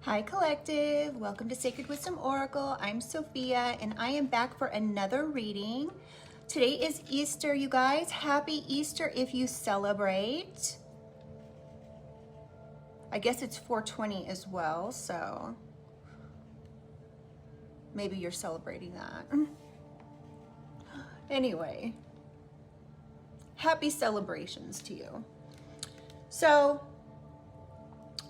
Hi Collective, welcome to Sacred Wisdom Oracle. I'm Sophia and I am back for another reading. Today is Easter, you guys. Happy Easter if you celebrate. I guess it's 420 as well, so maybe you're celebrating that. Anyway, happy celebrations to you. So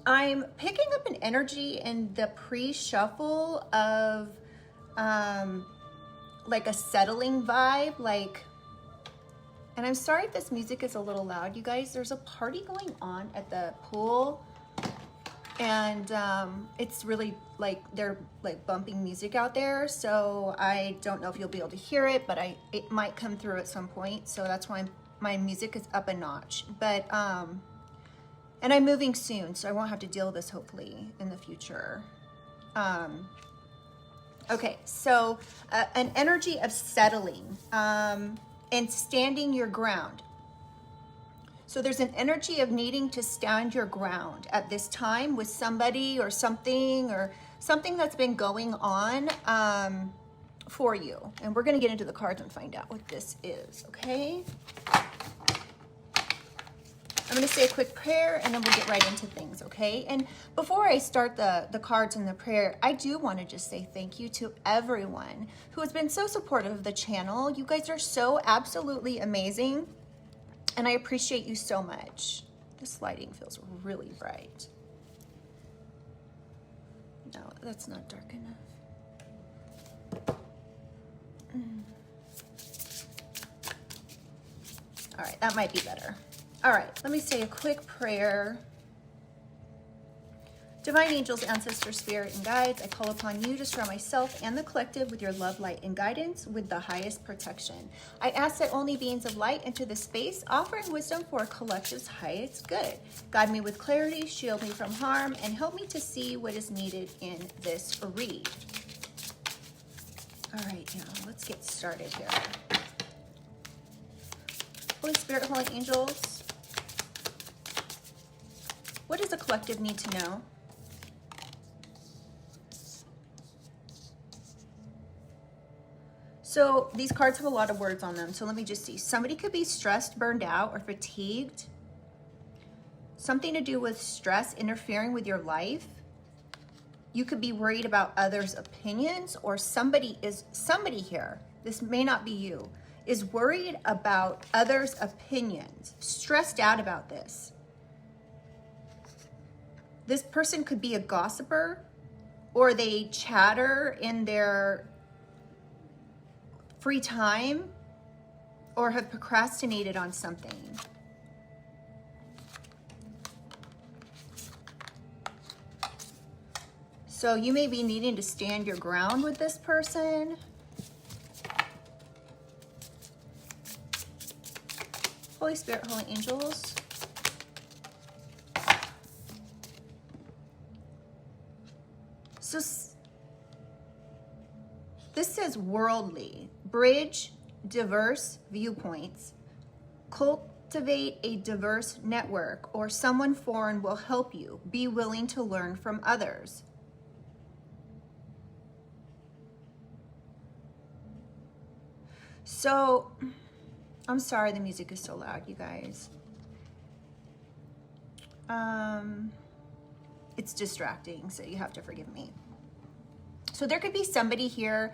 I'm picking up an energy in the pre-shuffle of like a settling vibe, and I'm sorry if this music is a little loud, you guys. There's a party going on at the pool, and it's really like they're like bumping music out there, so I don't know if you'll be able to hear it, but it might come through at some point, so that's why my music is up a notch. But and I'm moving soon, so I won't have to deal with this hopefully in the future. Okay, so an energy of settling and standing your ground. So there's an energy of needing to stand your ground at this time with somebody or something that's been going on for you. And we're gonna get into the cards and find out what this is, okay? I'm going to say a quick prayer and then we'll get right into things, okay? And before I start the cards and the prayer, I do want to just say thank you to everyone who has been so supportive of the channel. You guys are so absolutely amazing, and I appreciate you so much. This lighting feels really bright. No, that's not dark enough. All right, that might be better. All right, let me say a quick prayer. Divine angels, ancestors, spirit, and guides, I call upon you to surround myself and the collective with your love, light, and guidance with the highest protection. I ask that only beings of light enter this space, offering wisdom for a collective's highest good. Guide me with clarity, shield me from harm, and help me to see what is needed in this read. All right, now let's get started here. Holy Spirit, holy angels, what does the collective need to know? So these cards have a lot of words on them. So let me just see. Somebody could be stressed, burned out, or fatigued. Something to do with stress interfering with your life. You could be worried about others' opinions, or somebody here, this may not be you, is worried about others' opinions, stressed out about this. This person could be a gossiper, or they chatter in their free time, or have procrastinated on something. So you may be needing to stand your ground with this person. Holy Spirit, holy angels. So this says worldly, bridge diverse viewpoints, cultivate a diverse network, or someone foreign will help you. Be willing to learn from others. So, I'm sorry the music is so loud, you guys. It's distracting, so you have to forgive me. So there could be somebody here,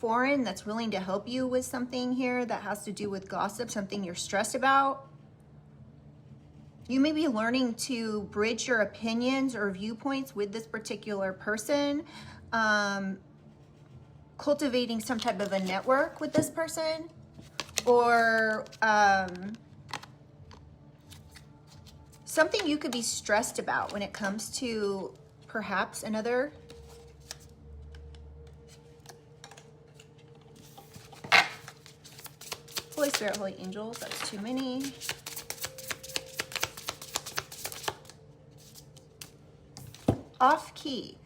foreign, that's willing to help you with something here that has to do with gossip, something you're stressed about. You may be learning to bridge your opinions or viewpoints with this particular person, cultivating some type of a network with this person, or something you could be stressed about when it comes to perhaps another. Holy Spirit, holy angels, that's too many. Off key.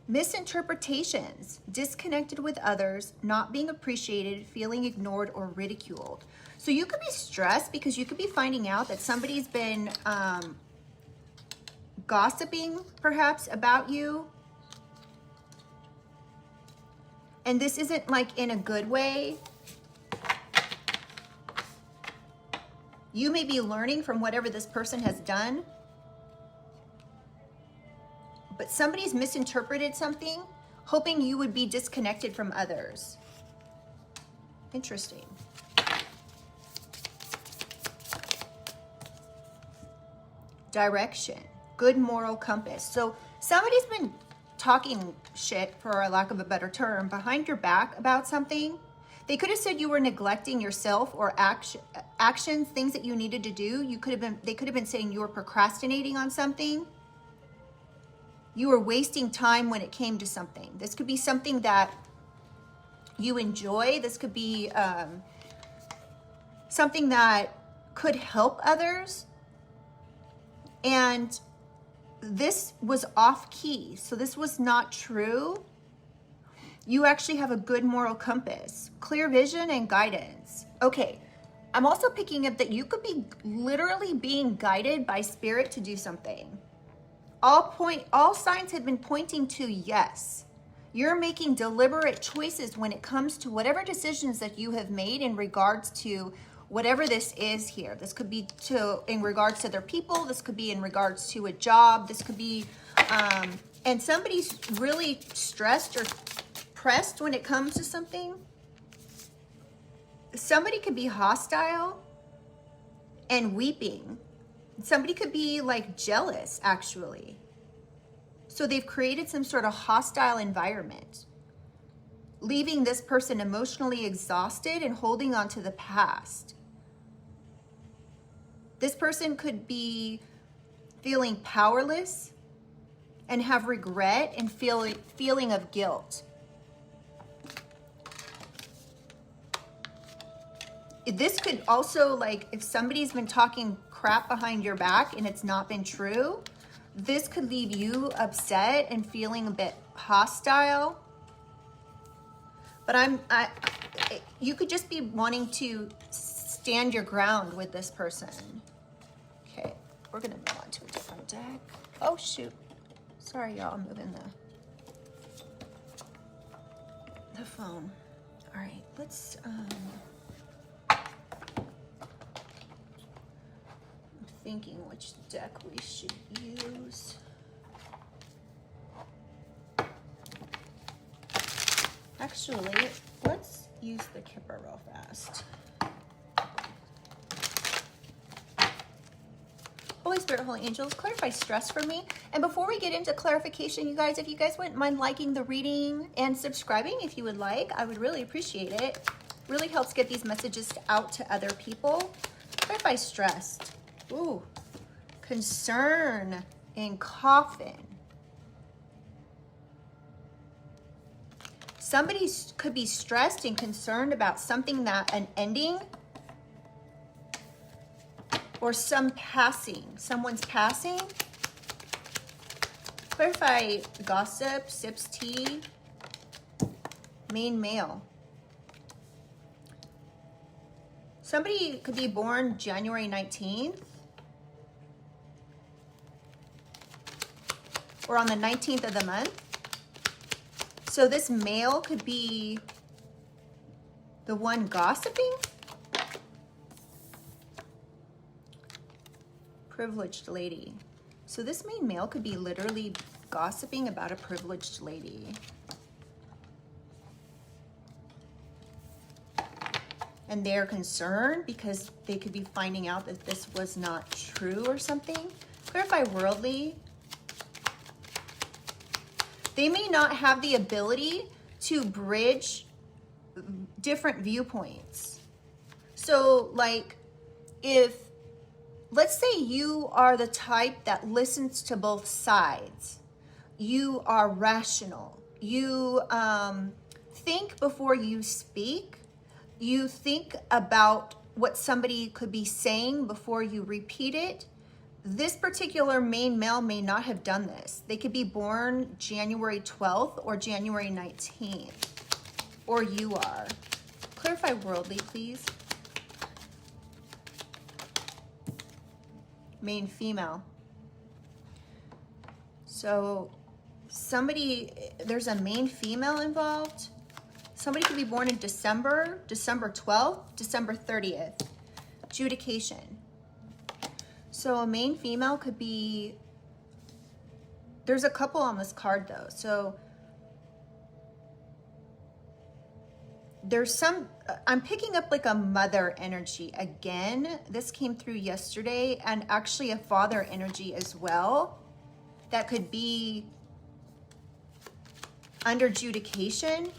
Misinterpretations, disconnected with others, not being appreciated, feeling ignored or ridiculed. So you could be stressed because you could be finding out that somebody's been gossiping perhaps about you. And this isn't like in a good way. You may be learning from whatever this person has done, but somebody's misinterpreted something, hoping you would be disconnected from others. Interesting. Direction, good moral compass. So somebody's been talking shit, for a lack of a better term, behind your back about something. They could have said you were neglecting yourself or actions, things that you needed to do. They could have been saying you were procrastinating on something. You were wasting time when it came to something. This could be something that you enjoy. This could be something that could help others. And this was off key. So this was not true. You actually have a good moral compass, clear vision and guidance. Okay, I'm also picking up that you could be literally being guided by spirit to do something. All signs have been pointing to yes. You're making deliberate choices when it comes to whatever decisions that you have made in regards to whatever this is here. This could be in regards to their people. This could be in regards to a job. This could be, and somebody's really stressed or pressed when it comes to something. Somebody could be hostile and weeping. Somebody could be like jealous, actually. So they've created some sort of hostile environment, leaving this person emotionally exhausted and holding on to the past. This person could be feeling powerless and have regret and feeling of guilt. This could also, like, if somebody's been talking crap behind your back and it's not been true, this could leave you upset and feeling a bit hostile. But you could just be wanting to stand your ground with this person. Okay, we're gonna move on to a different deck. Oh shoot, sorry y'all, I'm moving the phone. All right, let's I'm thinking which deck we should use. Actually, let's use the Kipper real fast. Holy Spirit, Holy Angels, clarify stress for me. And before we get into clarification, you guys, if you guys wouldn't mind liking the reading and subscribing if you would like, I would really appreciate it. Really helps get these messages out to other people. Clarify stress. Ooh, concern and coffin. Somebody could be stressed and concerned about something an ending or someone's passing. Clarify gossip, sips tea, main male. Somebody could be born January 19th or on the 19th of the month. So this male could be the one gossiping. Privileged lady. So this main male could be literally gossiping about a privileged lady. And they're concerned because they could be finding out that this was not true or something. Clarify worldly. They may not have the ability to bridge different viewpoints. So like let's say you are the type that listens to both sides. You are rational. You think before you speak. You think about what somebody could be saying before you repeat it. This particular main male may not have done this. They could be born January 12th or January 19th, or you are. Clarify worldly, please. Main female. So there's a main female involved. Somebody could be born in December 12th, December 30th. Adjudication. So a main female could be, there's a couple on this card though. So there's some, I'm picking up like a mother energy again. This came through yesterday, and actually a father energy as well. That could be under adjudication.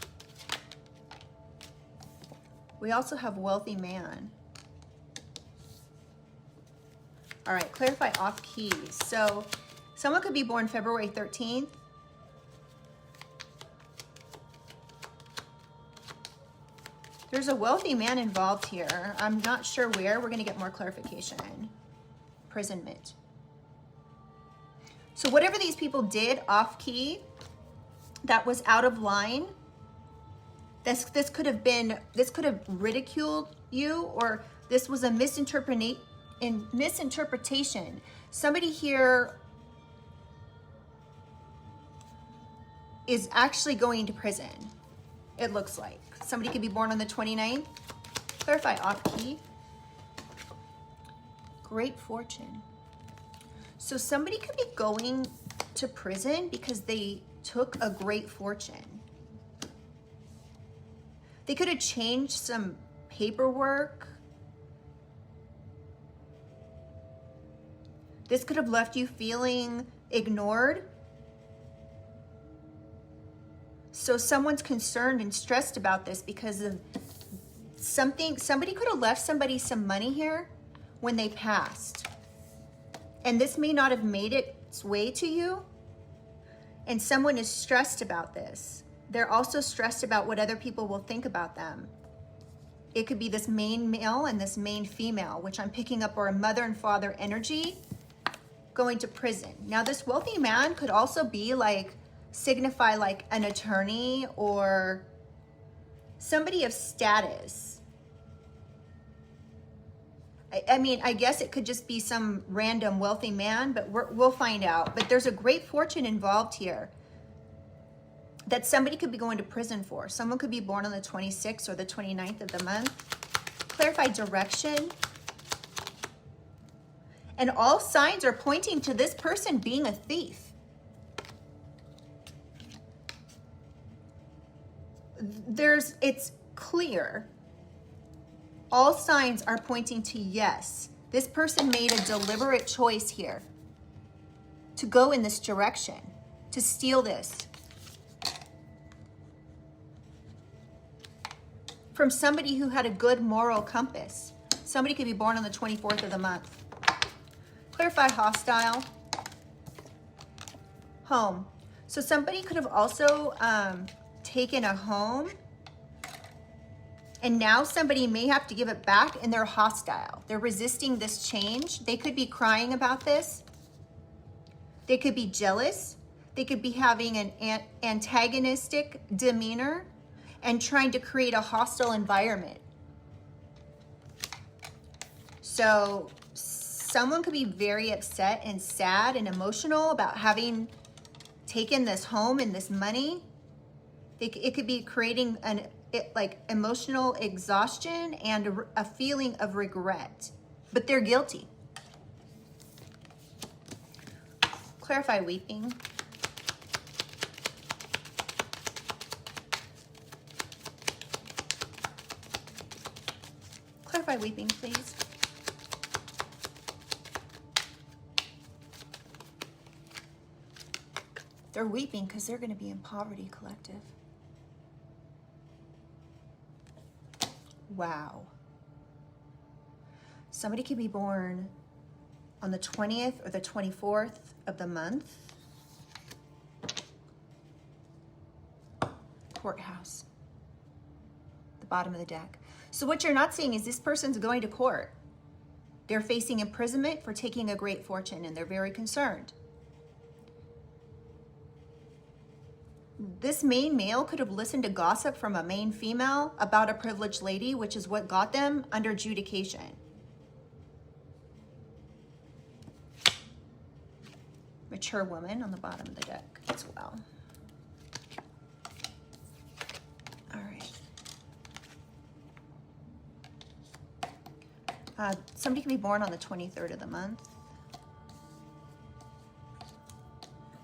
We also have wealthy man. All right, clarify off keys. So someone could be born February 13th. There's a wealthy man involved here. I'm not sure where. We're gonna get more clarification. Imprisonment. So whatever these people did off key that was out of line, this could have ridiculed you, or this was a misinterpretation. Somebody here is actually going to prison, it looks like. Somebody could be born on the 29th. Clarify off key. Great fortune. So somebody could be going to prison because they took a great fortune. They could have changed some paperwork. This could have left you feeling ignored. So someone's concerned and stressed about this because of something. Somebody could have left somebody some money here when they passed. And this may not have made its way to you. And someone is stressed about this. They're also stressed about what other people will think about them. It could be this main male and this main female, which I'm picking up, or a mother and father energy going to prison. Now this wealthy man could also be like, signify like an attorney or somebody of status. I mean, I guess it could just be some random wealthy man, but we'll find out. But there's a great fortune involved here that somebody could be going to prison for. Someone could be born on the 26th or the 29th of the month. Clarify direction. And all signs are pointing to this person being a thief. It's clear. All signs are pointing to yes. This person made a deliberate choice here to go in this direction, to steal this from somebody who had a good moral compass. Somebody could be born on the 24th of the month. Clarify hostile. Home. So somebody could have also taken a home, and now somebody may have to give it back, and they're hostile. They're resisting this change. They could be crying about this. They could be jealous. They could be having an antagonistic demeanor and trying to create a hostile environment. So someone could be very upset and sad and emotional about having taken this home and this money. It could be creating like emotional exhaustion and a feeling of regret, but they're guilty. Clarify weeping. Clarify weeping, please. They're weeping because they're going to be in poverty, collective. Wow. Somebody could be born on the 20th or the 24th of the month. Courthouse. The bottom of the deck. So what you're not seeing is this person's going to court. They're facing imprisonment for taking a great fortune, and they're very concerned. This main male could have listened to gossip from a main female about a privileged lady, which is what got them under adjudication. mature woman on the bottom of the deck as well. All right. Somebody can be born on the 23rd of the month.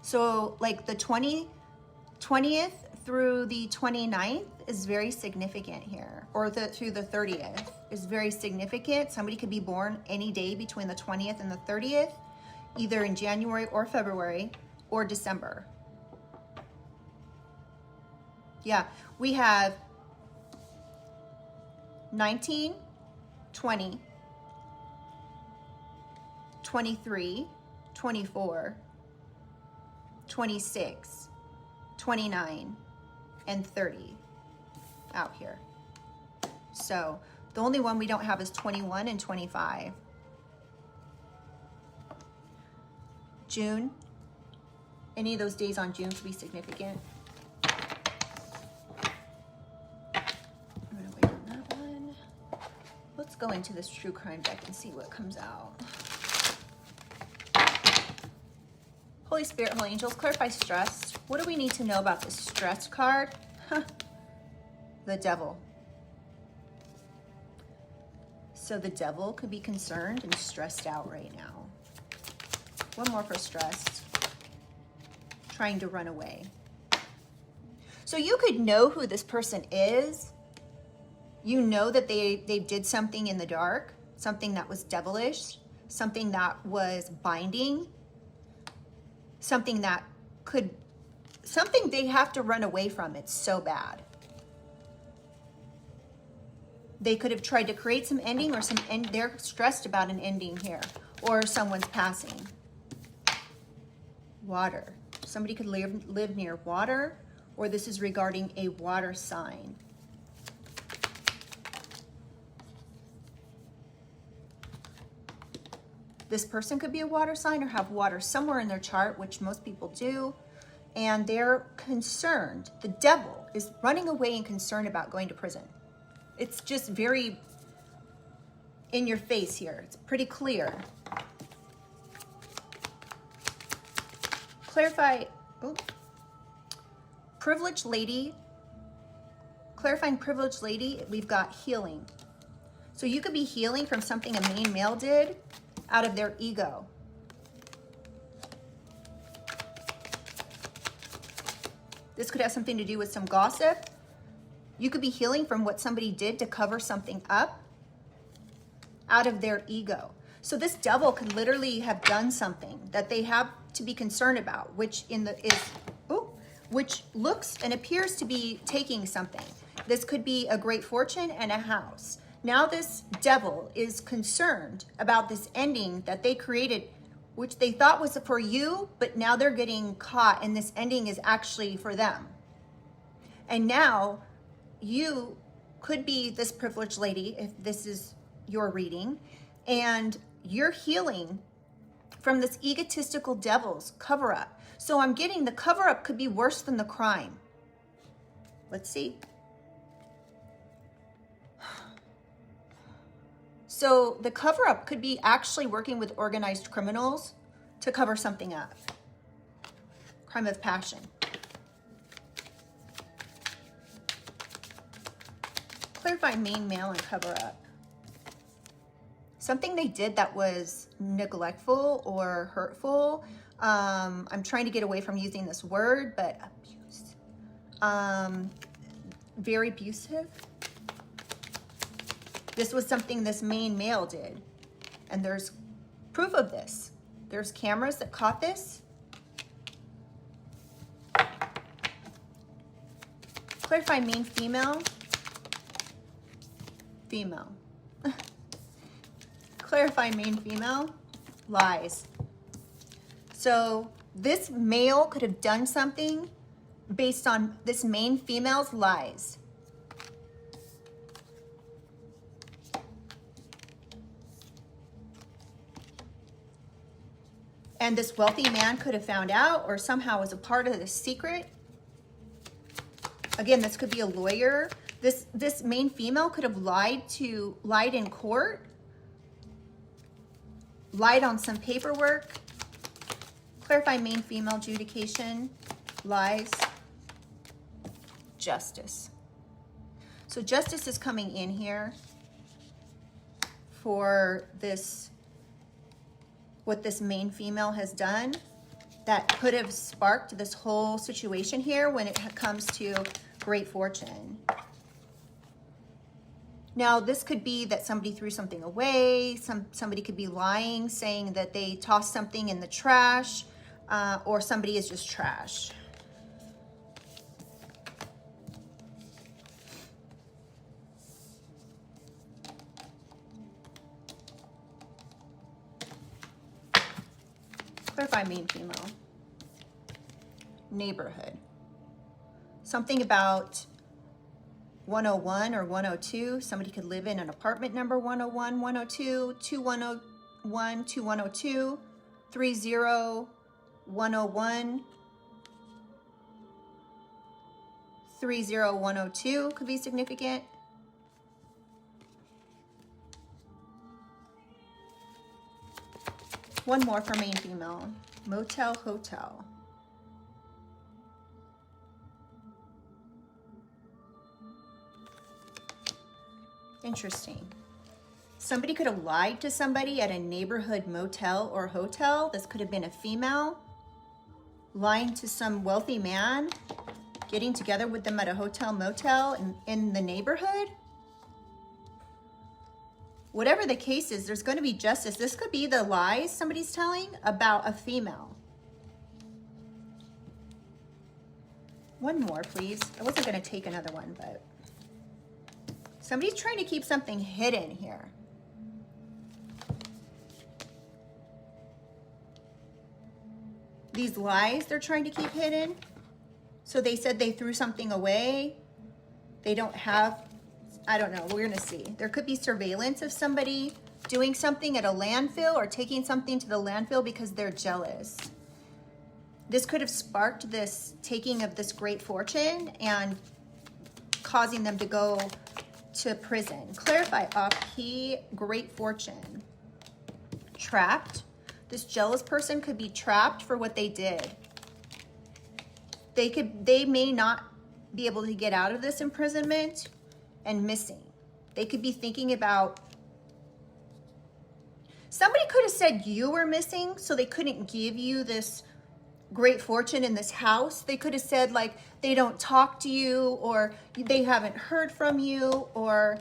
So like the 20th through the 29th is very significant here, or through the 30th is very significant. Somebody could be born any day between the 20th and the 30th, either in January or February or December. Yeah, we have 19, 20, 23, 24, 26, 29, and 30 out here. So the only one we don't have is 21 and 25. June, any of those days on June could be significant. I'm gonna wait on that one. Let's go into this true crime deck and see what comes out. Holy Spirit, Holy Angels, clarify stress. What do we need to know about this stress card? The Devil. So the Devil could be concerned and stressed out right now. One more for stressed. Trying to run away. So you could know who this person is. You know that they did something in the dark, something that was devilish, something that was binding, something that something they have to run away from. It's so bad. They could have tried to create some ending, or they're stressed about an ending here, or someone's passing. Water. Somebody could live near water, or this is regarding a water sign. This person could be a water sign or have water somewhere in their chart, which most people do, and they're concerned. The Devil is running away and concerned about going to prison. It's just very in your face here. It's pretty clear. Clarify, privileged lady, clarifying privileged lady, we've got healing. So you could be healing from something a main male did out of their ego. This could have something to do with some gossip. You could be healing from what somebody did to cover something up out of their ego. So this Devil could literally have done something that they have to be concerned about, which which looks and appears to be taking something. This could be a great fortune and a house. Now this Devil is concerned about this ending that they created, which they thought was for you, but now they're getting caught and this ending is actually for them. And now you could be this privileged lady, if this is your reading, and you're healing from this egotistical devil's cover-up. So I'm getting the cover-up could be worse than the crime. Let's see. So the cover-up could be actually working with organized criminals to cover something up. Crime of passion. Clarify main male and cover-up. Something they did that was neglectful or hurtful. I'm trying to get away from using this word, but abuse. Very abusive. This was something this main male did. And there's proof of this. There's cameras that caught this. Clarify main female. Female. Clarify main female. Lies. So this male could have done something based on this main female's lies. And this wealthy man could have found out or somehow was a part of this secret. Again, this could be a lawyer. This main female could have lied in court, lied on some paperwork. Clarify main female adjudication, lies, justice. So justice is coming in here for this, what this main female has done that could have sparked this whole situation here when it comes to great fortune. Now, this could be that somebody threw something away. Somebody could be lying, saying that they tossed something in the trash, or somebody is just trash. Clarify main female. Neighborhood. Something about 101 or 102. Somebody could live in an apartment number 101, 102, 2101, 2102, 30, 101, 30102 could be significant. One more for main female. Motel, hotel. Interesting. Somebody could have lied to somebody at a neighborhood motel or hotel. This could have been a female lying to some wealthy man, getting together with them at a hotel motel in the neighborhood. Whatever the case is, there's going to be justice. This could be the lies somebody's telling about a female. One more, please. I wasn't going to take another one, but somebody's trying to keep something hidden here. These lies they're trying to keep hidden. So they said they threw something away. They don't have, I don't know, we're gonna see. There could be surveillance of somebody doing something at a landfill or taking something to the landfill because they're jealous. This could have sparked this taking of this great fortune and causing them to go to prison. Clarify off-key, great fortune. Trapped. This jealous person could be trapped for what they did. They may not be able to get out of this imprisonment and missing. They could be thinking about, somebody could have said you were missing, so they couldn't give you this great fortune in this house. They could have said like they don't talk to you, or they haven't heard from you, or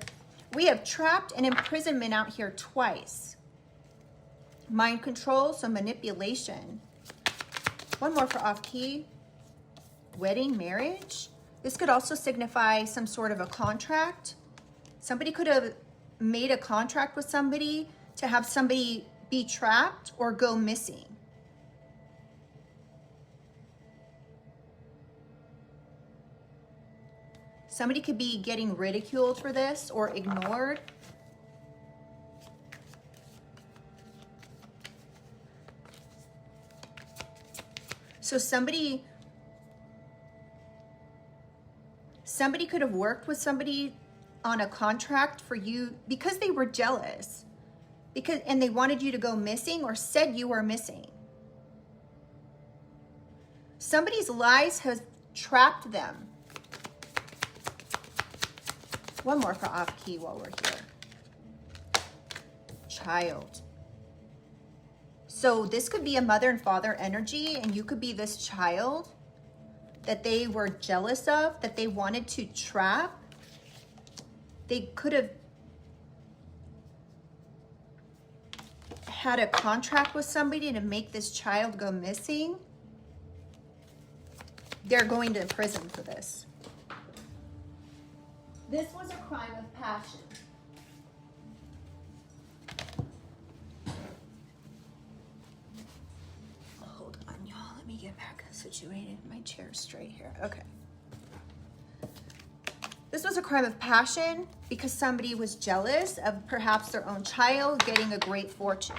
we have trapped and imprisonment out here twice. Mind control, so manipulation. One more for off-key. Wedding, marriage. This could also signify some sort of a contract. Somebody could have made a contract with somebody to have somebody be trapped or go missing. Somebody could be getting ridiculed for this or ignored. So somebody could have worked with somebody on a contract for you because they were jealous, and they wanted you to go missing or said you were missing. Somebody's lies has trapped them. One more for off-key while we're here. Child. So this could be a mother and father energy, and you could be this child that they were jealous of, that they wanted to trap. They could have had a contract with somebody to make this child go missing. They're going to prison for this. This was a crime of passion. Hold on, y'all. Let me get back situated. My chair's straight here. Okay. This was a crime of passion because somebody was jealous of perhaps their own child getting a great fortune.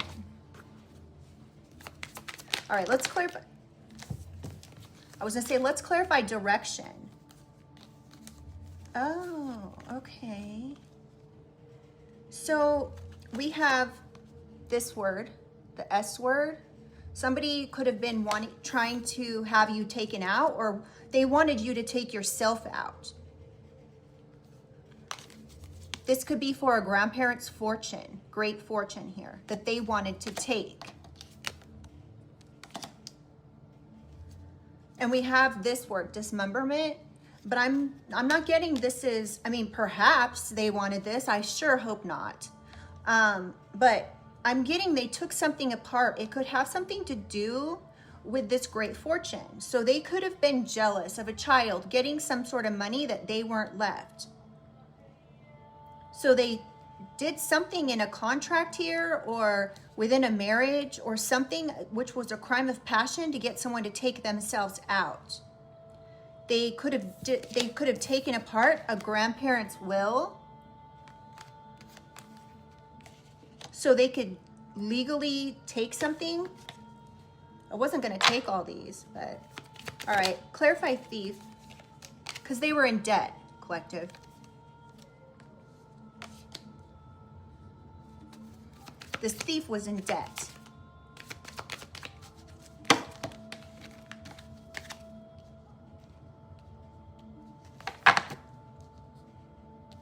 All right, let's clarify. I was gonna say, let's clarify direction. Oh, okay. So we have this word, the S word. Somebody could have been trying to have you taken out, or they wanted you to take yourself out. This could be for a grandparent's fortune, great fortune here, that they wanted to take. And we have this word, dismemberment, but I'm not getting this is, I mean, perhaps they wanted this. I sure hope not. But I'm getting they took something apart. It could have something to do with this great fortune. So they could have been jealous of a child getting some sort of money that they weren't left. So they did something in a contract here or within a marriage or something which was a crime of passion to get someone to take themselves out. They could have taken apart a grandparent's will so they could legally take something. I wasn't going to take all these, but all right. Clarify thief, because they were in debt, collective. This thief was in debt.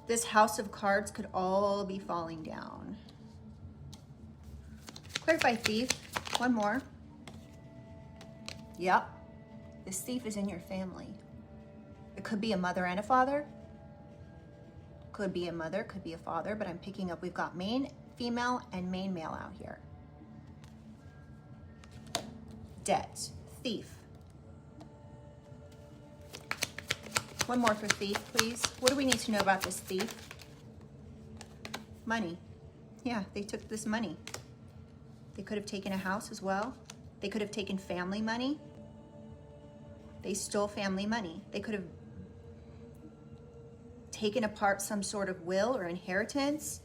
This house of cards could all be falling down. Clarify thief. One more. Yep. This thief is in your family. It could be a mother and a father. Could be a mother, could be a father, but I'm picking up we've got main female and main male out here. Debt. Thief. One more for thief, please. What do we need to know about this thief? Money. Yeah, they took this money. They could have taken a house as well. They could have taken family money. They stole family money. They could have taken apart some sort of will or inheritance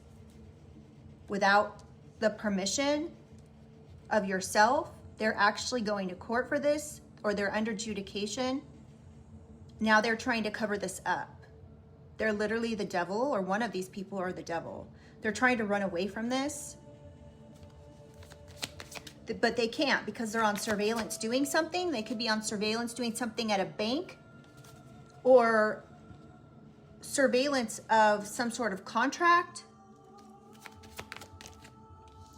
without the permission of yourself. They're actually going to court for this, or they're under adjudication. Now they're trying to cover this up. They're literally the devil, or one of these people are the devil. They're trying to run away from this, but they can't because they're on surveillance doing something. They could be on surveillance doing something at a bank, or surveillance of some sort of contract.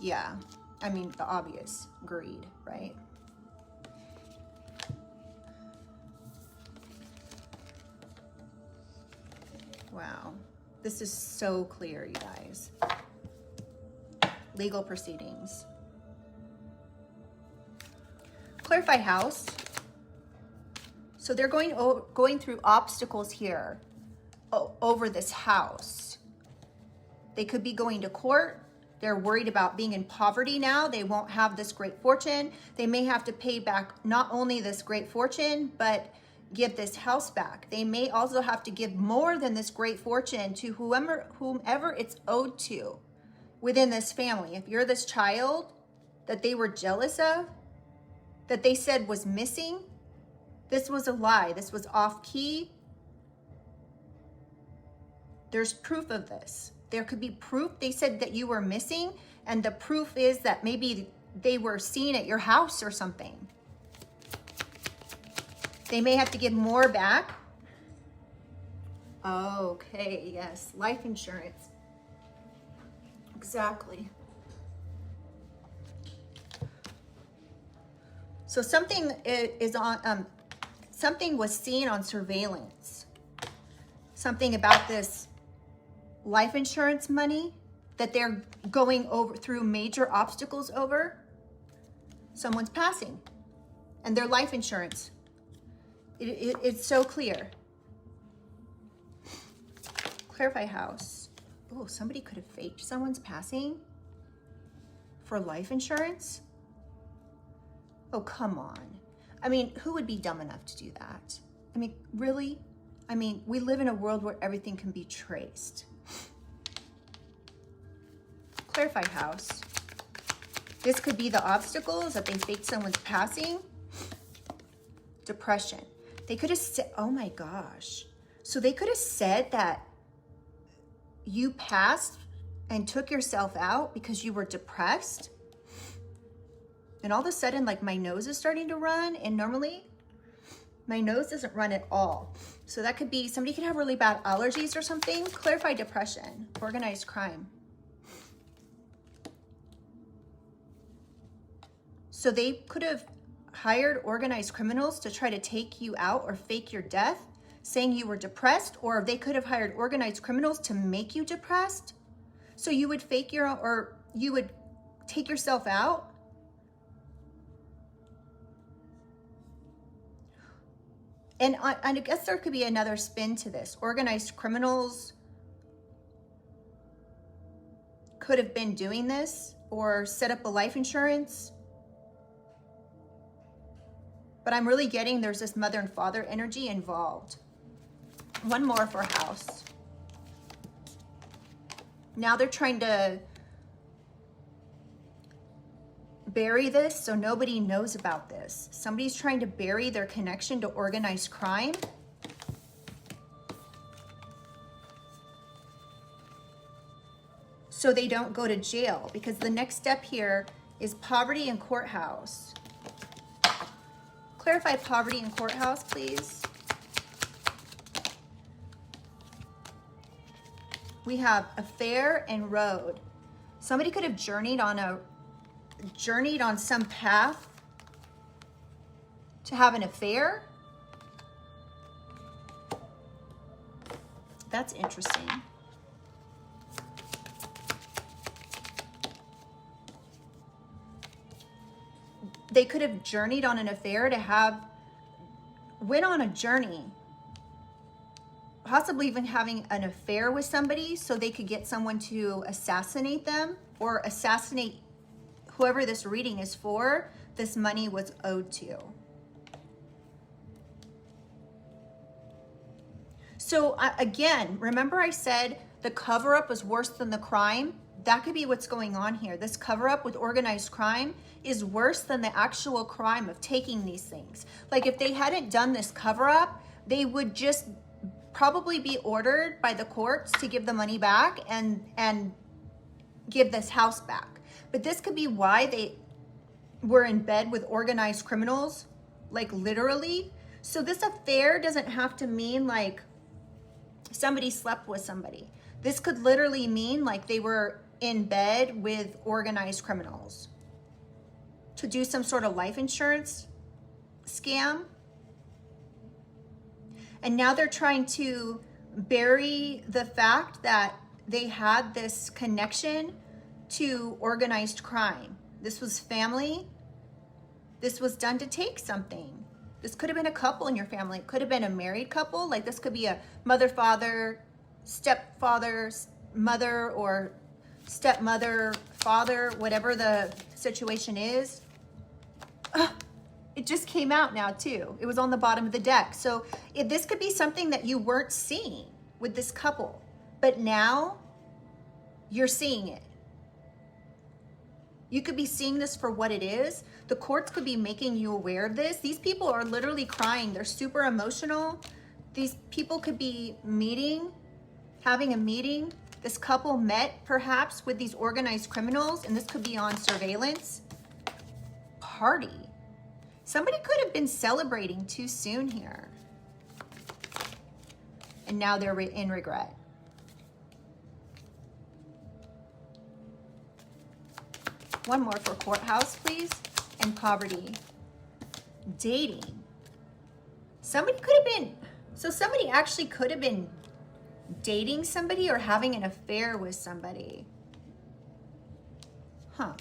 Yeah, I mean, the obvious, greed, right? Wow, this is so clear, you guys. Legal proceedings. Clarify house. So they're going through obstacles here over this house. They could be going to court. They're worried about being in poverty now. They won't have this great fortune. They may have to pay back not only this great fortune, but give this house back. They may also have to give more than this great fortune to whomever it's owed to within this family. If you're this child that they were jealous of, that they said was missing, this was a lie. This was off key. There's proof of this. There could be proof. They said that you were missing, and the proof is that maybe they were seen at your house or something. They may have to give more back. Okay, yes, life insurance. Exactly. So something is on, something was seen on surveillance. Something about this life insurance money that they're going over through major obstacles over. Someone's passing and their life insurance. It's so clear. Clarify house. Oh, somebody could have faked someone's passing for life insurance. Oh, come on. I mean, who would be dumb enough to do that? I mean, really? I mean, we live in a world where everything can be traced. Clarify house. This could be the obstacles that they faked someone's passing. Depression. They could have said, oh my gosh. So they could have said that you passed and took yourself out because you were depressed. And all of a sudden, like my nose is starting to run, and normally my nose doesn't run at all. So that could be, somebody could have really bad allergies or something. Clarify depression, organized crime. So they could have hired organized criminals to try to take you out or fake your death, saying you were depressed, or they could have hired organized criminals to make you depressed. So you would fake your, or you would take yourself out. And I guess there could be another spin to this. Organized criminals could have been doing this or set up a life insurance. But I'm really getting there's this mother and father energy involved. One more for house. Now they're trying to bury this so nobody knows about this. Somebody's trying to bury their connection to organized crime. So they don't go to jail, because the next step here is poverty and courthouse. Clarify poverty and courthouse, please. We have affair and road. Somebody could have journeyed on some path to have an affair. That's interesting. They could have journeyed on an affair to went on a journey, possibly even having an affair with somebody so they could get someone to assassinate them or assassinate whoever this reading is for, this money was owed to. So again, remember I said the cover-up was worse than the crime? That could be what's going on here. This cover-up with organized crime is worse than the actual crime of taking these things. Like if they hadn't done this cover-up, they would just probably be ordered by the courts to give the money back and give this house back. But this could be why they were in bed with organized criminals, like literally. So this affair doesn't have to mean like somebody slept with somebody. This could literally mean like they were in bed with organized criminals to do some sort of life insurance scam. And now they're trying to bury the fact that they had this connection to organized crime. This was family. This was done to take something. This could have been a couple in your family. It could have been a married couple. Like this could be a mother, father, stepfather, mother, or stepmother, father, whatever the situation is. It just came out now too. It was on the bottom of the deck. So this could be something that you weren't seeing with this couple, but now you're seeing it. You could be seeing this for what it is. The courts could be making you aware of this. These people are literally crying. They're super emotional. These people could be having a meeting. This couple met perhaps with these organized criminals, and this could be on surveillance. Party. Somebody could have been celebrating too soon here. And now they're in regret. One more for courthouse, please. And poverty. Dating. Somebody could have been, so somebody actually could have been dating somebody or having an affair with somebody. Huh.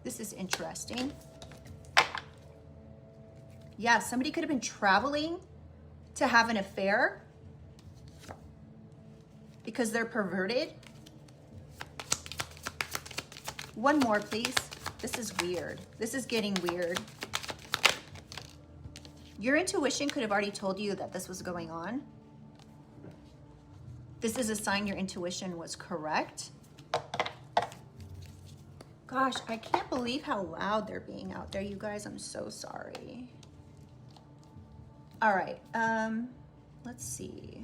This is interesting. Yeah, somebody could have been traveling to have an affair because they're perverted. One more, please. This is weird. This is getting weird. Your intuition could have already told you that this was going on. This is a sign your intuition was correct. Gosh, I can't believe how loud they're being out there, you guys. I'm so sorry. All right, let's see.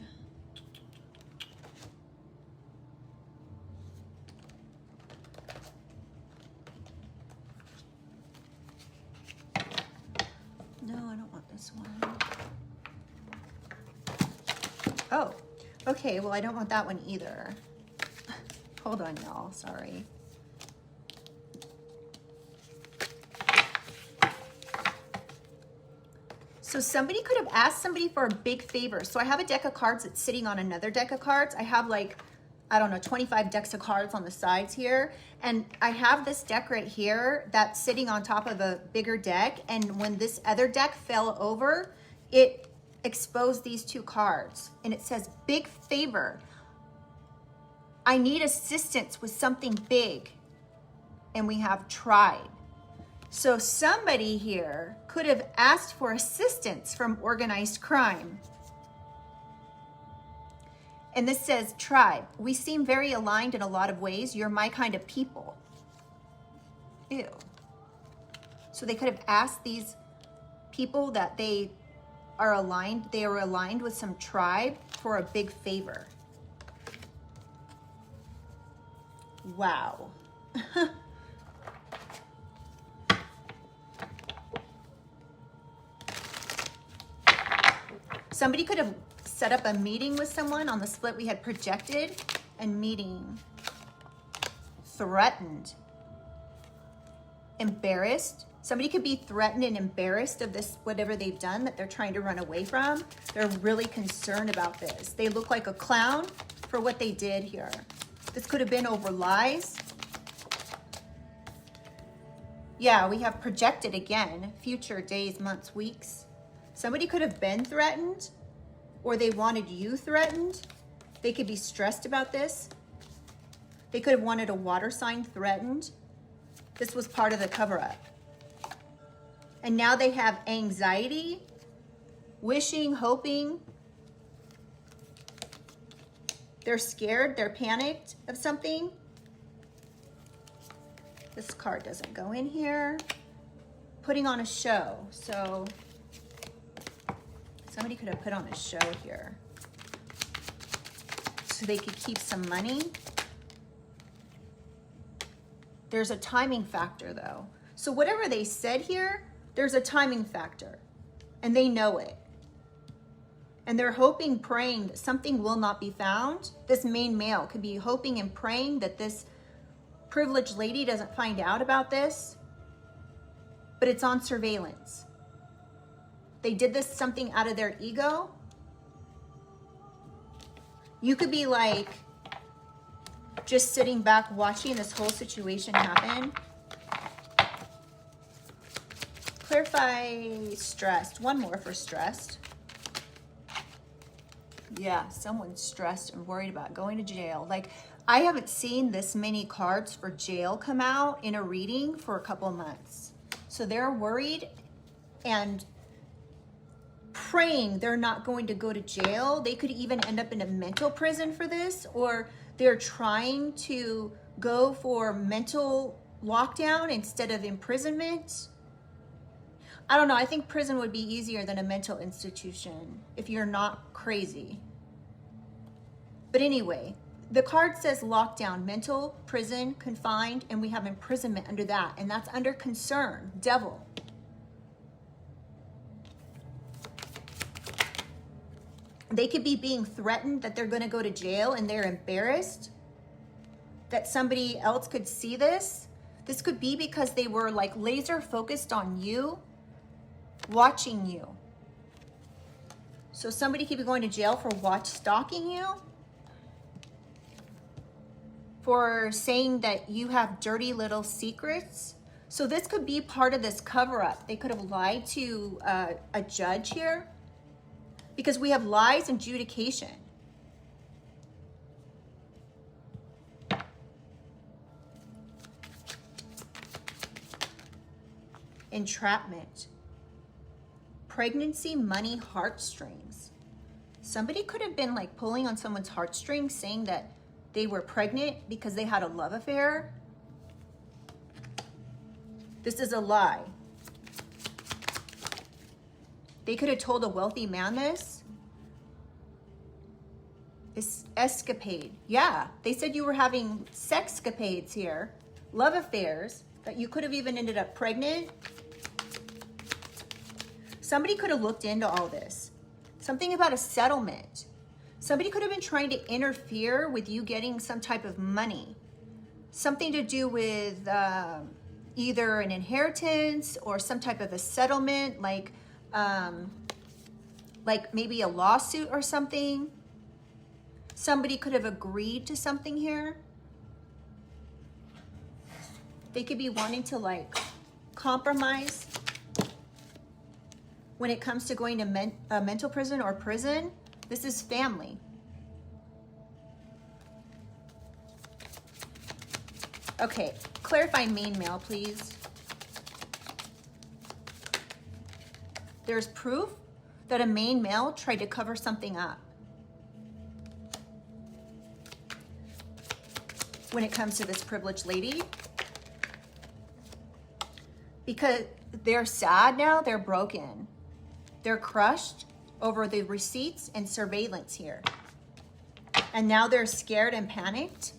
one. Oh, okay. Well, I don't want that one either. Hold on, y'all. Sorry. So somebody could have asked somebody for a big favor. So I have a deck of cards that's sitting on another deck of cards. I have like, I don't know, 25 decks of cards on the sides here. And I have this deck right here that's sitting on top of a bigger deck. And when this other deck fell over, it exposed these two cards. And it says, big favor. I need assistance with something big. And we have tried. So somebody here could have asked for assistance from organized crime. And this says, tribe, we seem very aligned in a lot of ways. You're my kind of people. Ew. So they could have asked these people that they are aligned with some tribe for a big favor. Wow. Somebody could have set up a meeting with someone. On the split we had projected and meeting. Threatened. Embarrassed. Somebody could be threatened and embarrassed of this, whatever they've done that they're trying to run away from. They're really concerned about this. They look like a clown for what they did here. This could have been over lies. Yeah, we have projected again. Future days, months, weeks. Somebody could have been threatened, or they wanted you threatened. They could be stressed about this. They could have wanted a water sign threatened. This was part of the cover-up. And now they have anxiety, wishing, hoping. They're scared, they're panicked of something. This card doesn't go in here. Putting on a show. So somebody could have put on a show here so they could keep some money. There's a timing factor though. So whatever they said here, there's a timing factor and they know it. And they're hoping, praying that something will not be found. This main male could be hoping and praying that this privileged lady doesn't find out about this, but it's on surveillance. They did this something out of their ego. You could be like just sitting back watching this whole situation happen. Clarify stressed. One more for stressed. Yeah, someone's stressed and worried about going to jail. Like, I haven't seen this many cards for jail come out in a reading for a couple months. So they're worried and praying they're not going to go to jail. They could even end up in a mental prison for this, or they're trying to go for mental lockdown instead of imprisonment. I don't know. I think prison would be easier than a mental institution if you're not crazy. But anyway, the card says lockdown, mental, prison, confined, and we have imprisonment under that. And that's under concern, devil. They could be being threatened that they're going to go to jail and they're embarrassed that somebody else could see this. This could be because they were like laser focused on you, watching you. So somebody could be going to jail for stalking you, for saying that you have dirty little secrets. So this could be part of this cover-up. They could have lied to a judge here, because we have lies and adjudication. Entrapment. Pregnancy, money, heartstrings. Somebody could have been like pulling on someone's heartstrings, saying that they were pregnant because they had a love affair. This is a lie. They could have told a wealthy man this. This escapade. Yeah, they said you were having sexcapades here, love affairs, that you could have even ended up pregnant. Somebody could have looked into all this. Something about a settlement. Somebody could have been trying to interfere with you getting some type of money. Something to do with either an inheritance or some type of a settlement, like maybe a lawsuit or something. Somebody could have agreed to something here. They could be wanting to like compromise when it comes to going to mental prison or prison. This is family. Okay, clarify main male, please. There's proof that a main male tried to cover something up. When it comes to this privileged lady, because they're sad now, they're broken. They're crushed over the receipts and surveillance here. And now they're scared and panicked.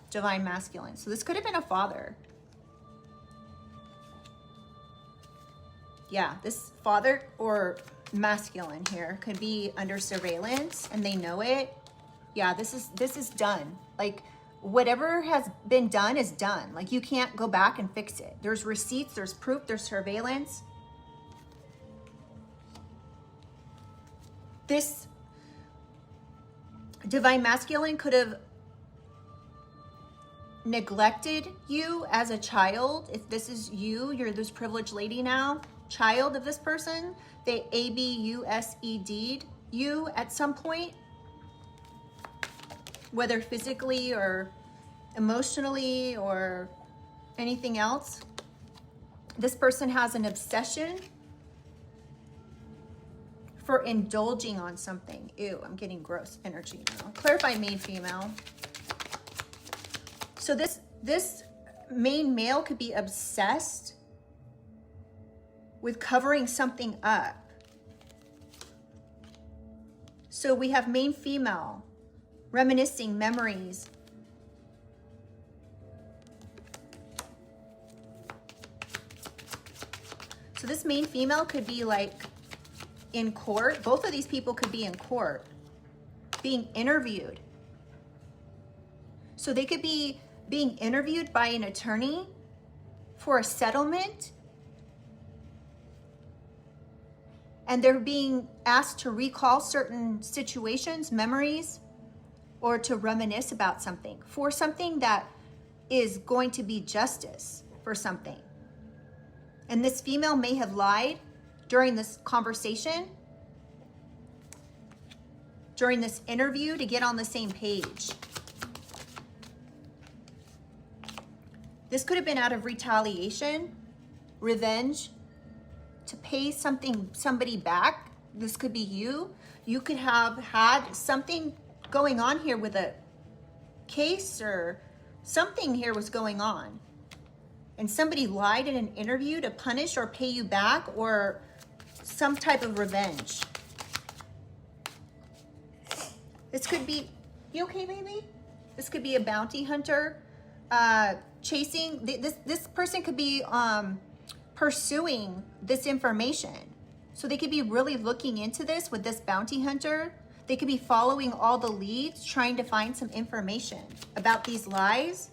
Divine masculine. So this could have been a father. Yeah, this father or masculine here could be under surveillance and they know it. Yeah, this is done. Like whatever has been done is done. Like you can't go back and fix it. There's receipts, there's proof, there's surveillance. This divine masculine could have neglected you as a child. If this is you, you're this privileged lady now, child of this person, they abused you at some point, whether physically or emotionally or anything else. This person has an obsession for indulging on something. Ew, I'm getting gross energy now. Clarify main female. So this main male could be obsessed with covering something up. So we have main female, reminiscing memories. So this main female could be like in court. Both of these people could be in court, being interviewed. So they could be being interviewed by an attorney for a settlement, and they're being asked to recall certain situations, memories, or to reminisce about something for something that is going to be justice for something. And this female may have lied during this conversation, during this interview, to get on the same page. This could have been out of retaliation, revenge, to pay somebody back. This could be you. You could have had something going on here with a case, or something here was going on. And somebody lied in an interview to punish or pay you back, or some type of revenge. This could be, you okay, baby? This could be a bounty hunter, chasing, this person could be pursuing this information. So they could be really looking into this with this bounty hunter. They could be following all the leads, trying to find some information about these lies.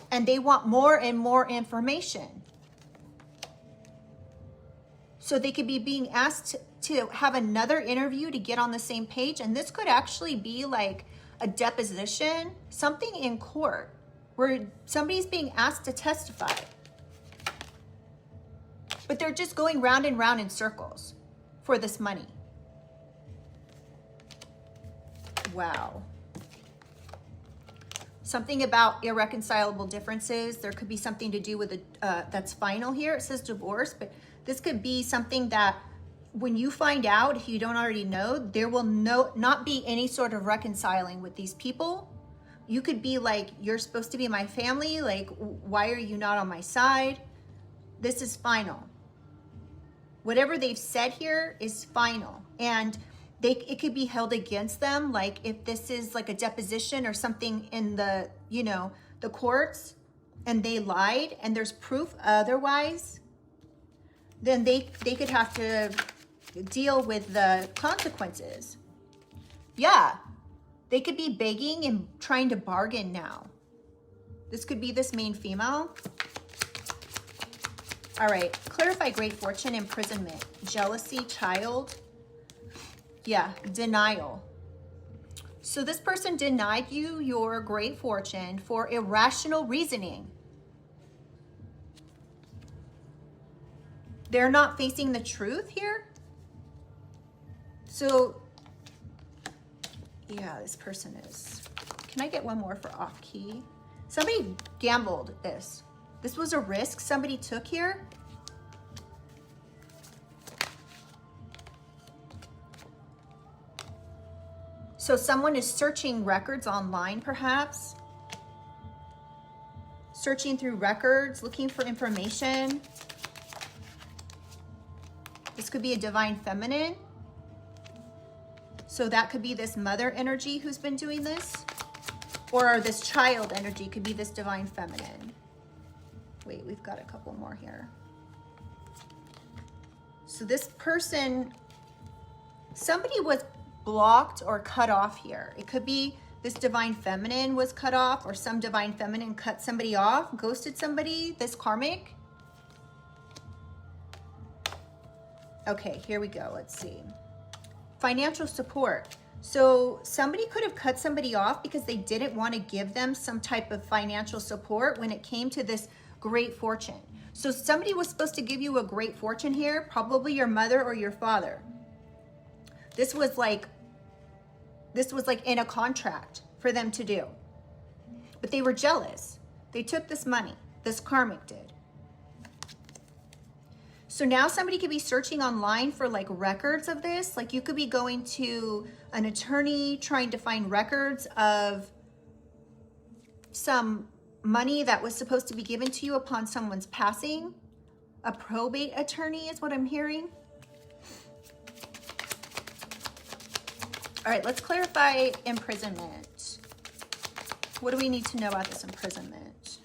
And they want more and more information. So they could be being asked to have another interview to get on the same page. And this could actually be like a deposition, something in court where somebody's being asked to testify. But they're just going round and round in circles for this money. Wow. Something about irreconcilable differences. There could be something to do with that's final here. It says divorce, but this could be something that when you find out, if you don't already know, there will not be any sort of reconciling with these people. You could be like, you're supposed to be my family. Like, why are you not on my side? This is final. Whatever they've said here is final. And it could be held against them. Like if this is like a deposition or something in the, the courts, and they lied and there's proof otherwise, then they could have to deal with the consequences. Yeah, they could be begging and trying to bargain now. This could be this main female. All right, clarify great fortune, imprisonment, jealousy, child. Yeah, denial. So this person denied you your great fortune for irrational reasoning. They're not facing the truth here. So, yeah, this person is. Can I get one more for off key? Somebody gambled this. This was a risk somebody took here. So someone is searching records online, perhaps. Searching through records, looking for information. This could be a divine feminine. So that could be this mother energy who's been doing this. Or this child energy could be this divine feminine. Wait, we've got a couple more here. So this person, somebody was blocked or cut off here. It could be this divine feminine was cut off, or some divine feminine cut somebody off, ghosted somebody, this karmic. Okay, here we go. Let's see. Financial support. So somebody could have cut somebody off because they didn't want to give them some type of financial support when it came to this great fortune. So somebody was supposed to give you a great fortune here, probably your mother or your father. This was like in a contract for them to do. But they were jealous. They took this money. This karmic did. So now somebody could be searching online for like records of this. Like you could be going to an attorney trying to find records of some money that was supposed to be given to you upon someone's passing. A probate attorney is what I'm hearing. All right, let's clarify imprisonment. What do we need to know about this imprisonment?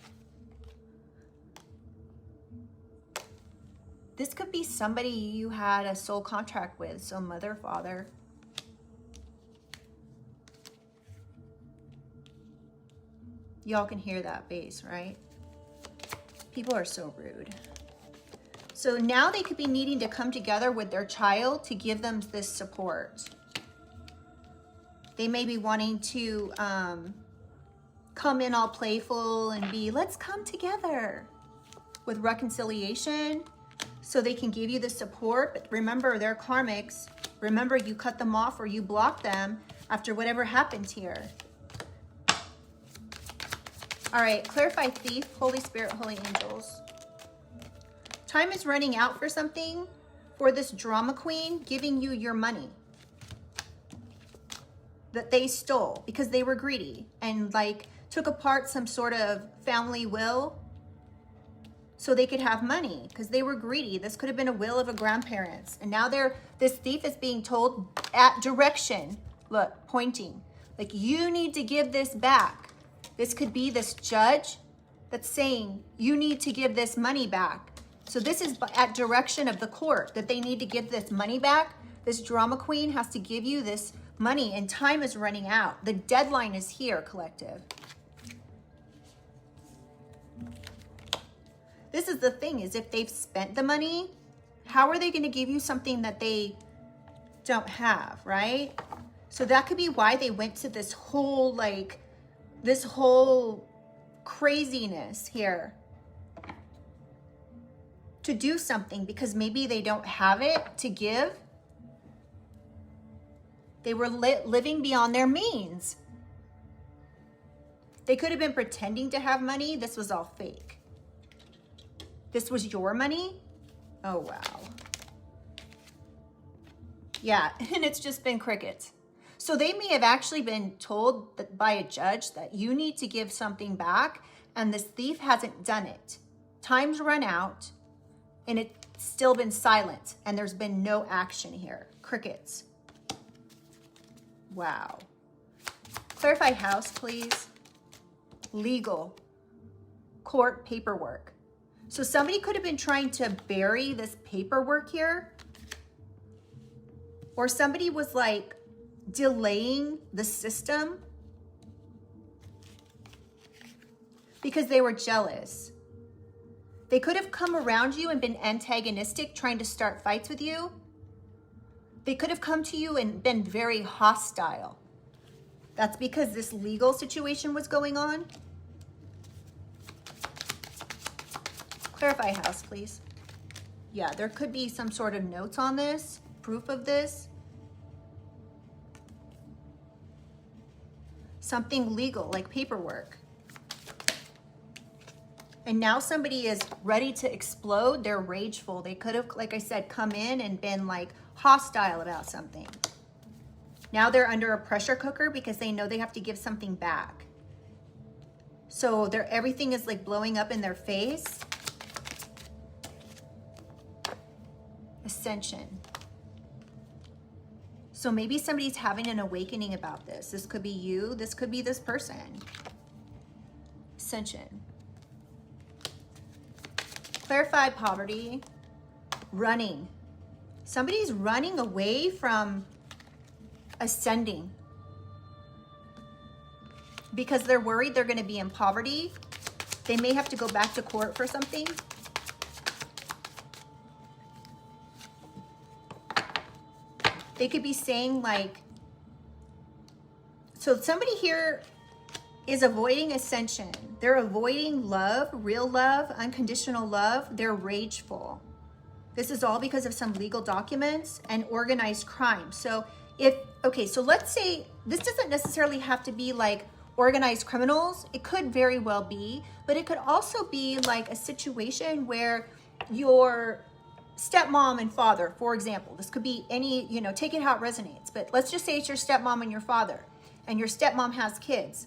This could be somebody you had a soul contract with, so mother, father. Y'all can hear that bass, right? People are so rude. So now they could be needing to come together with their child to give them this support. They may be wanting to come in all playful and be, let's come together with reconciliation so they can give you the support. But remember, they're karmics. Remember, you cut them off or you block them after whatever happened here. All right, clarify thief, Holy Spirit, Holy Angels. Time is running out for something, for this drama queen giving you your money that they stole because they were greedy and like took apart some sort of family will so they could have money because they were greedy. This could have been a will of a grandparents. And now this thief is being told at direction, look, pointing, like you need to give this back. This could be this judge that's saying you need to give this money back. So this is at direction of the court that they need to give this money back. This drama queen has to give you this money and time is running out. The deadline is here, collective. This is the thing, is if they've spent the money, how are they going to give you something that they don't have, right? So that could be why they went to this whole craziness here to do something because maybe they don't have it to give. They were living beyond their means. They could have been pretending to have money. This was all fake. This was your money? Oh, wow. Yeah, and it's just been crickets. So they may have actually been told that by a judge that you need to give something back, and this thief hasn't done it. Time's run out, and it's still been silent, and there's been no action here. Crickets. Wow. Clarify house, please. Legal. court paperwork. So somebody could have been trying to bury this paperwork here, or somebody was like delaying the system because they were jealous. They could have come around you and been antagonistic, trying to start fights with you. They could have come to you and been very hostile. That's because this legal situation was going on. Clarify house, please. Yeah, there could be some sort of notes on this, proof of this. Something legal, like paperwork. And now somebody is ready to explode. They're rageful. They could have, like I said, come in and been like hostile about something. Now they're under a pressure cooker because they know they have to give something back. So everything is like blowing up in their face. Ascension. So maybe somebody's having an awakening about this. This could be you. This could be this person. Ascension. Clarify poverty. Running. Somebody's running away from ascending because they're worried they're going to be in poverty. They may have to go back to court for something. They could be saying like, so somebody here is avoiding ascension. They're avoiding love, real love, unconditional love. They're rageful. This is all because of some legal documents and organized crime. So so let's say this doesn't necessarily have to be like organized criminals. It could very well be, but it could also be like a situation where your stepmom and father, for example, this could be any, take it how it resonates, but let's just say it's your stepmom and your father, and your stepmom has kids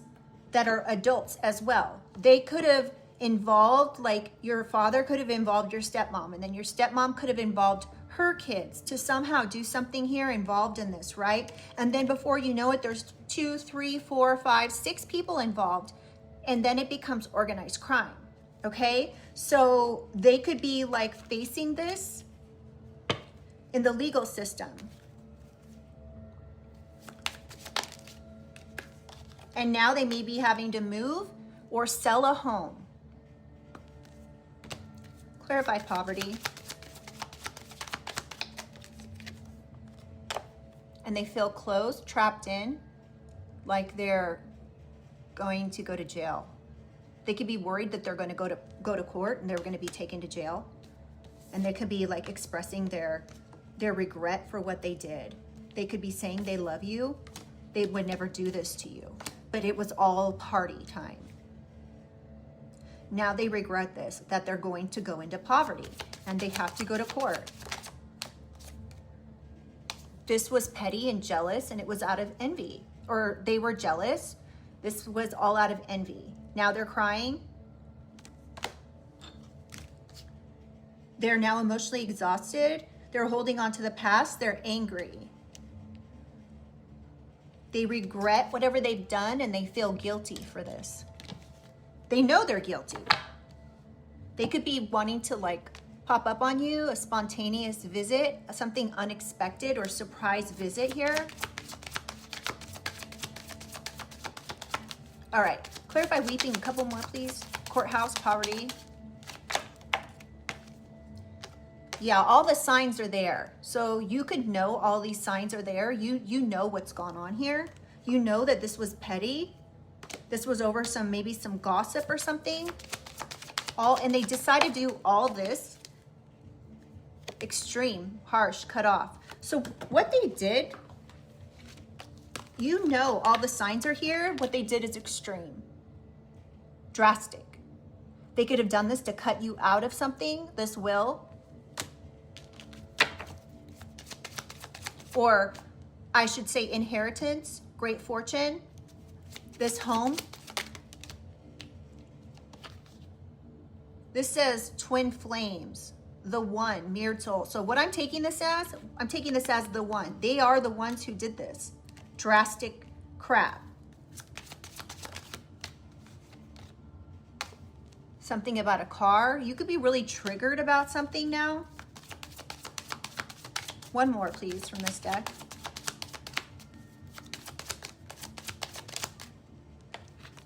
that are adults as well. They could have involved, like your father could have involved your stepmom, and then your stepmom could have involved her kids to somehow do something here involved in this, right? And then before you know it, there's 2, 3, 4, 5, 6 people involved, and then it becomes organized crime, okay? So they could be like facing this in the legal system. And now they may be having to move or sell a home. Clarify poverty. And they feel closed, trapped in, like they're going to go to jail. They could be worried that they're going to go to court and they're going to be taken to jail. And they could be like expressing their regret for what they did. They could be saying they love you. They would never do this to you, but it was all party time. Now they regret this, that they're going to go into poverty and they have to go to court. This was petty and jealous, and it was out of envy, or they were jealous. This was all out of envy. Now they're crying. They're now emotionally exhausted. They're holding on to the past. They're angry. They regret whatever they've done, and they feel guilty for this. They know they're guilty. They could be wanting to like pop up on you, a spontaneous visit, something unexpected or surprise visit here. All right, clarify weeping, a couple more please. Courthouse, poverty. Yeah, all the signs are there. So you could know all these signs are there. You know what's gone on here. You know that this was petty. This was over maybe some gossip or something. And they decided to do all this. Extreme, harsh, cut off. So what they did, you know all the signs are here. What they did is extreme. Drastic. They could have done this to cut you out of something, this will. Or I should say inheritance, great fortune, this home. This says twin flames, the one, mirrored soul. So what I'm taking this as the one. They are the ones who did this. Drastic crap. Something about a car. You could be really triggered about something now. One more, please, from this deck.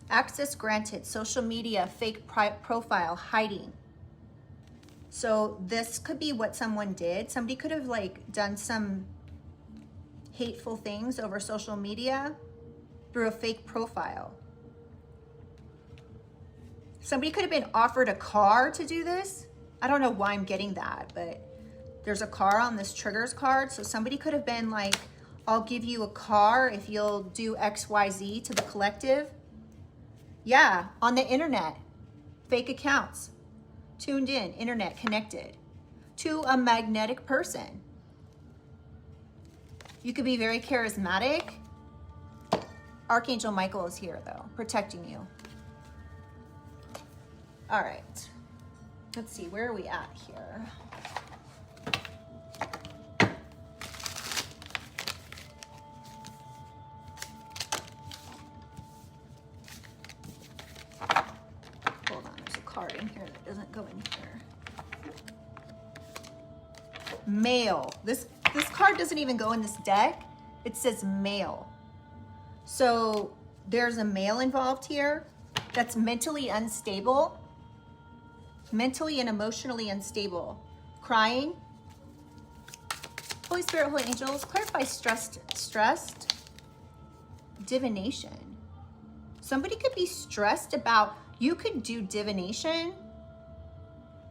Access granted. Social media, fake profile, hiding. So this could be what someone did. Somebody could have like done some hateful things over social media through a fake profile. Somebody could have been offered a car to do this. I don't know why I'm getting that, but there's a car on this triggers card. So somebody could have been like, I'll give you a car if you'll do XYZ to the collective. Yeah, on the internet, fake accounts, tuned in, internet connected to a magnetic person. You could be very charismatic. Archangel Michael is here though, protecting you. All right, let's see, where are we at here? Hold on, there's a card in here that doesn't go in here. Male. This card doesn't even go in this deck. It says male. So there's a male involved here that's mentally unstable, mentally and emotionally unstable, crying. Holy Spirit, Holy Angels, clarify stressed, divination. Somebody could be stressed about, you could do divination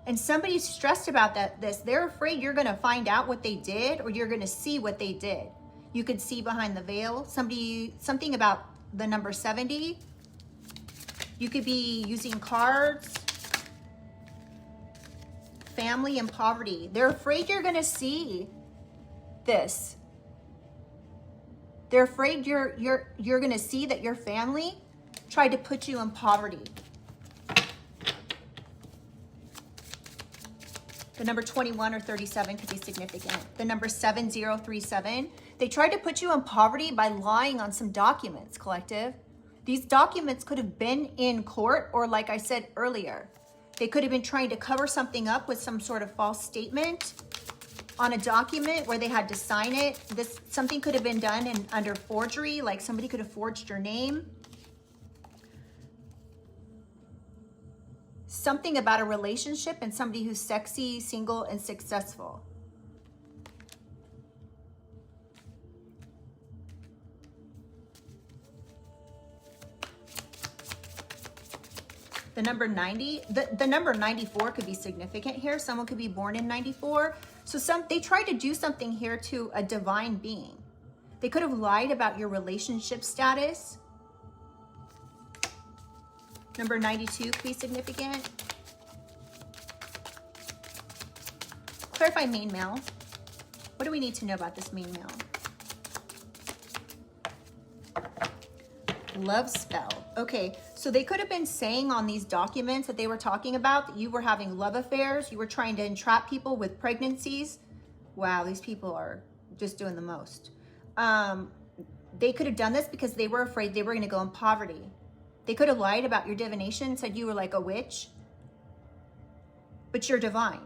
and somebody's stressed about this. They're afraid you're going to find out what they did or you're going to see what they did. You could see behind the veil. Something about the number 70. You could be using cards. Family and poverty. They're afraid you're going to see this. They're afraid you're going to see that your family tried to put you in poverty. The number 21 or 37 could be significant. The number 7037. They tried to put you in poverty by lying on some documents, collective. These documents could have been in court, or like I said earlier, they could have been trying to cover something up with some sort of false statement on a document where they had to sign it. Something could have been done under forgery, like somebody could have forged your name. Something about a relationship and somebody who's sexy, single, and successful. The number 90, the number 94 could be significant here. Someone could be born in 94. So they tried to do something here to a divine being. They could have lied about your relationship status. Number 92 could be significant. Clarify main male. What do we need to know about this main male? Love spell. Okay, so they could have been saying on these documents that they were talking about that you were having love affairs, you were trying to entrap people with pregnancies. Wow, these people are just doing the most. They could have done this because they were afraid they were going to go in poverty. They could have lied about your divination, said you were like a witch, but you're divine.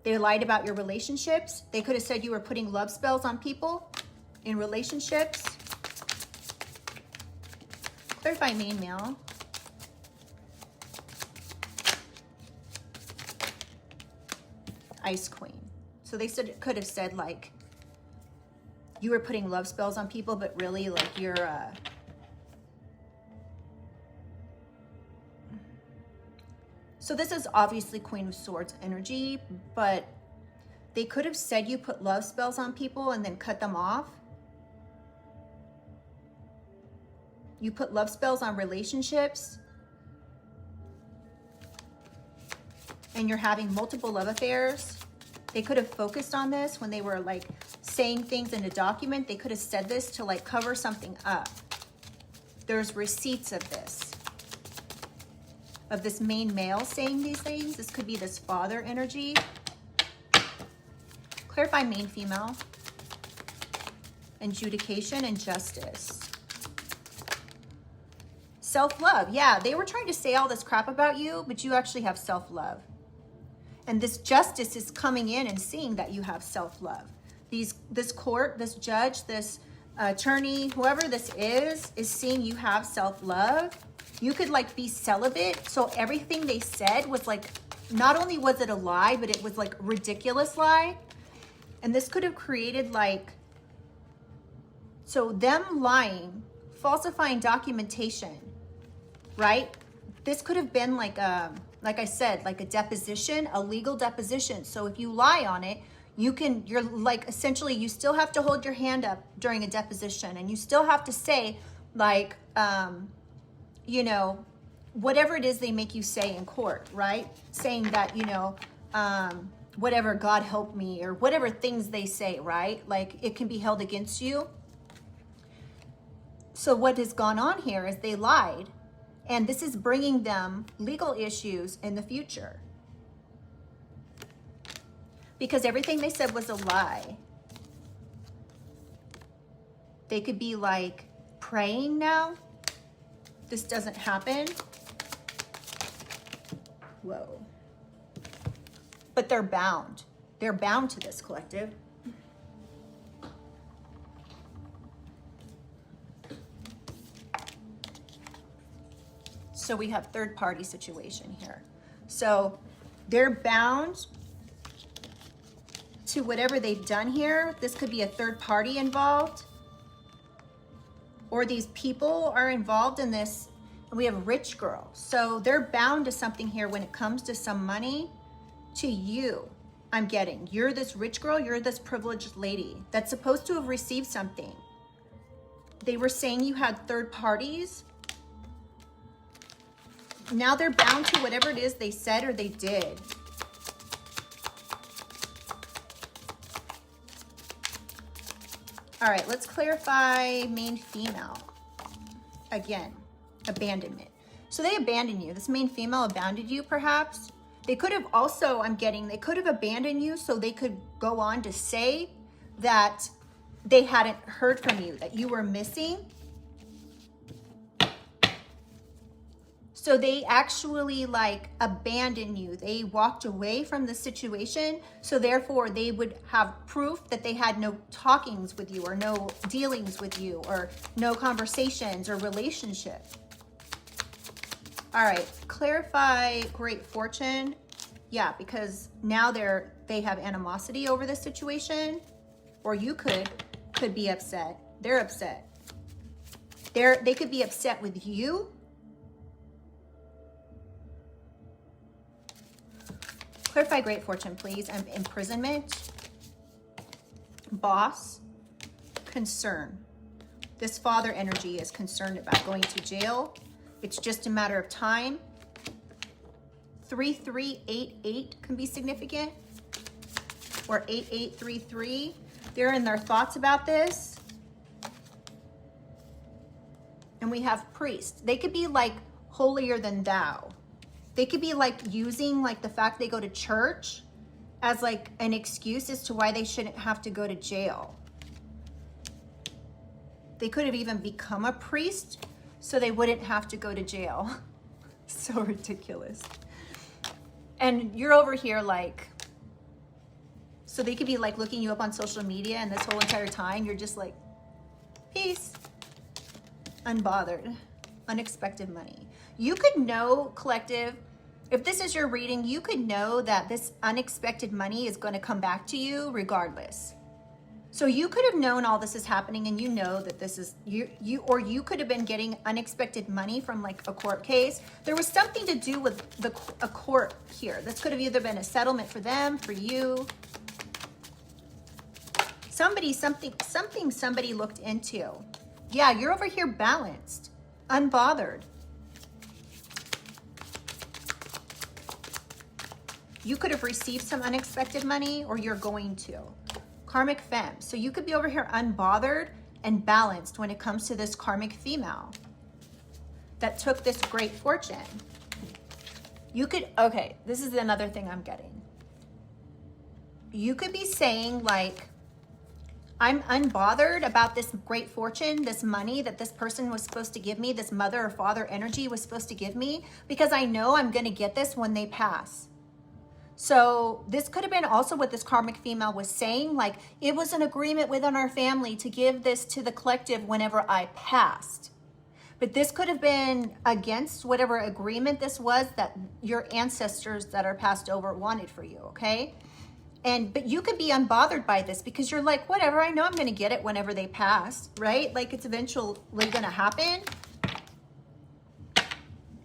They lied about your relationships. They could have said you were putting love spells on people in relationships. Clarify main male. Ice Queen. So they could have said like you were putting love spells on people, but really like you're so this is obviously Queen of Swords energy, but they could have said you put love spells on people and then cut them off. You put love spells on relationships and you're having multiple love affairs. They could have focused on this when they were like saying things in a document. They could have said this to like cover something up. There's receipts of this main male saying these things. This could be this father energy. Clarify main female. Adjudication and justice. Self-love. Yeah, they were trying to say all this crap about you, but you actually have self-love. And this justice is coming in and seeing that you have self-love. This court, this judge, this attorney, whoever this is seeing you have self-love. You could like be celibate. So everything they said was like, not only was it a lie, but it was like ridiculous lie. And this could have created like, so them lying, falsifying documentation, right? This could have been like I said, like a deposition, a legal deposition. So if you lie on it, you're like, essentially you still have to hold your hand up during a deposition, and you still have to say like, you know, whatever it is they make you say in court, right? Saying that, you know, whatever, God help me, or whatever things they say, right? Like it can be held against you. So what has gone on here is they lied, and this is bringing them legal issues in the future. Because everything they said was a lie. They could be like praying now. This doesn't happen. Whoa. But they're bound. They're bound to this, collective. So we have third party situation here. So they're bound to whatever they've done here. This could be a third party involved, or these people are involved in this. We have a rich girl. So they're bound to something here when it comes to some money to you. I'm getting, you're this rich girl, you're this privileged lady that's supposed to have received something. They were saying you had third parties. Now they're bound to whatever it is they said or they did. All right, let's clarify main female. Again, abandonment. So they abandoned you. This main female abandoned you, perhaps. They could have also, I'm getting, they could have abandoned you so they could go on to say that they hadn't heard from you, that you were missing. So they actually like abandoned you. They walked away from the situation. So therefore they would have proof that they had no talkings with you, or no dealings with you, or no conversations or relationship. All right, clarify great fortune. Yeah, because now they have animosity over this situation, or you could be upset. They're upset. They could be upset with you. Clarify great fortune, please. Imprisonment, boss, concern. This father energy is concerned about going to jail. It's just a matter of time. 3388 can be significant, or 8833. They're in their thoughts about this. And we have priest. They could be like holier than thou. They could be like using like the fact they go to church as like an excuse as to why they shouldn't have to go to jail. They could have even become a priest so they wouldn't have to go to jail. So ridiculous. And you're over here like, so they could be like looking you up on social media, and this whole entire time you're just like, peace, unbothered, unexpected money. You could know, collective, if this is your reading, you could know that this unexpected money is going to come back to you regardless. So you could have known all this is happening, and you know that this is or you could have been getting unexpected money from like a court case. There was something to do with a court here. This could have either been a settlement for them, for you. Somebody looked into. Yeah, you're over here balanced, unbothered. You could have received some unexpected money, or you're going to. Karmic femme. So you could be over here unbothered and balanced when it comes to this karmic female that took this great fortune. You could, okay, this is another thing I'm getting. You could be saying like, I'm unbothered about this great fortune, this money that this person was supposed to give me, this mother or father energy was supposed to give me, because I know I'm going to get this when they pass. So this could have been also what this karmic female was saying, like it was an agreement within our family to give this to the collective whenever I passed. But this could have been against whatever agreement this was that your ancestors that are passed over wanted for you, okay? But you could be unbothered by this because you're like, whatever, I know I'm going to get it whenever they pass, right? Like it's eventually going to happen.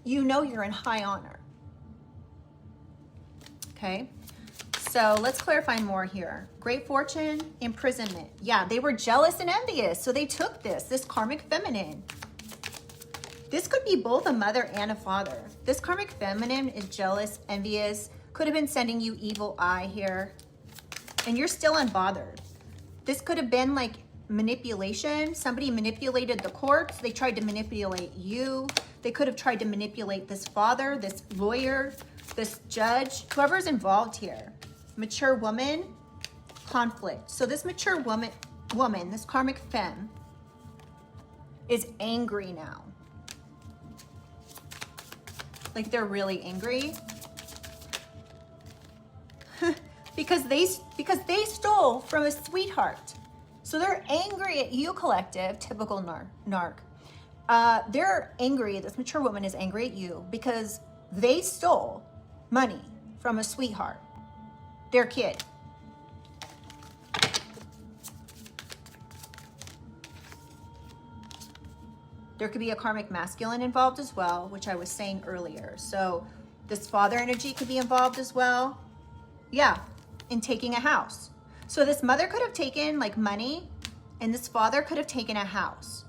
You know you're in high honor. Okay, so let's clarify more here. Great fortune, imprisonment. Yeah, they were jealous and envious, so they took this karmic feminine. This could be both a mother and a father. This karmic feminine is jealous, envious, could have been sending you evil eye here, and you're still unbothered. This could have been like manipulation. Somebody manipulated the courts. They tried to manipulate you. They could have tried to manipulate this father, this lawyer, this judge, whoever's involved here. Mature woman, conflict. So this mature woman, this karmic femme, is angry now. Like they're really angry. because they stole from a sweetheart. So they're angry at you, collective, typical narc. They're angry, this mature woman is angry at you because they stole money from a sweetheart, their kid. There could be a karmic masculine involved as well, which I was saying earlier. So this father energy could be involved as well. Yeah, in taking a house. So this mother could have taken like money and this father could have taken a house.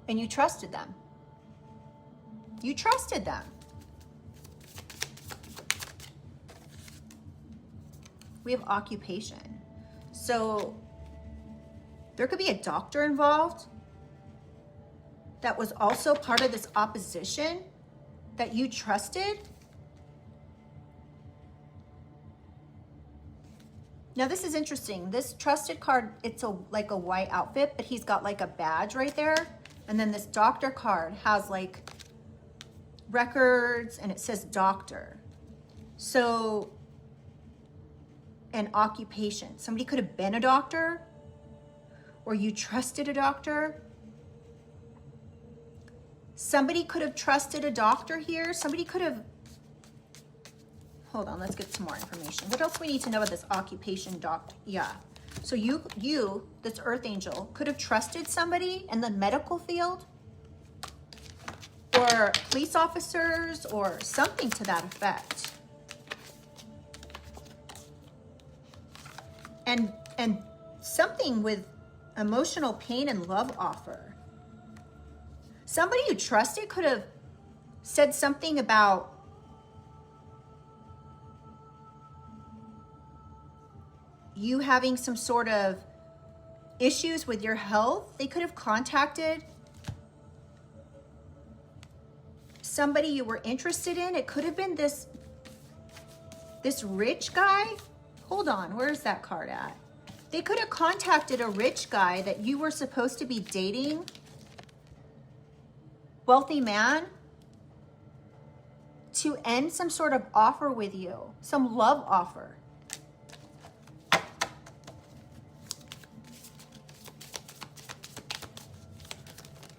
And you trusted them. You trusted them. We have occupation. So there could be a doctor involved that was also part of this opposition that you trusted. Now this is interesting. This trusted card, it's like a white outfit, but he's got like a badge right there. And then this doctor card has like records and it says doctor. So an occupation. Somebody could have been a doctor or you trusted a doctor. Somebody could have trusted a doctor here. Somebody could have, hold on, let's get some more information. What else we need to know about this occupation doctor? Yeah. So you, this earth angel, could have trusted somebody in the medical field or police officers or something to that effect. And something with emotional pain and love offer. Somebody you trusted could have said something about you having some sort of issues with your health. They could have contacted somebody you were interested in. It could have been this rich guy. Hold on, where's that card at? They could have contacted a rich guy that you were supposed to be dating. Wealthy man, to end some sort of offer with you, some love offer.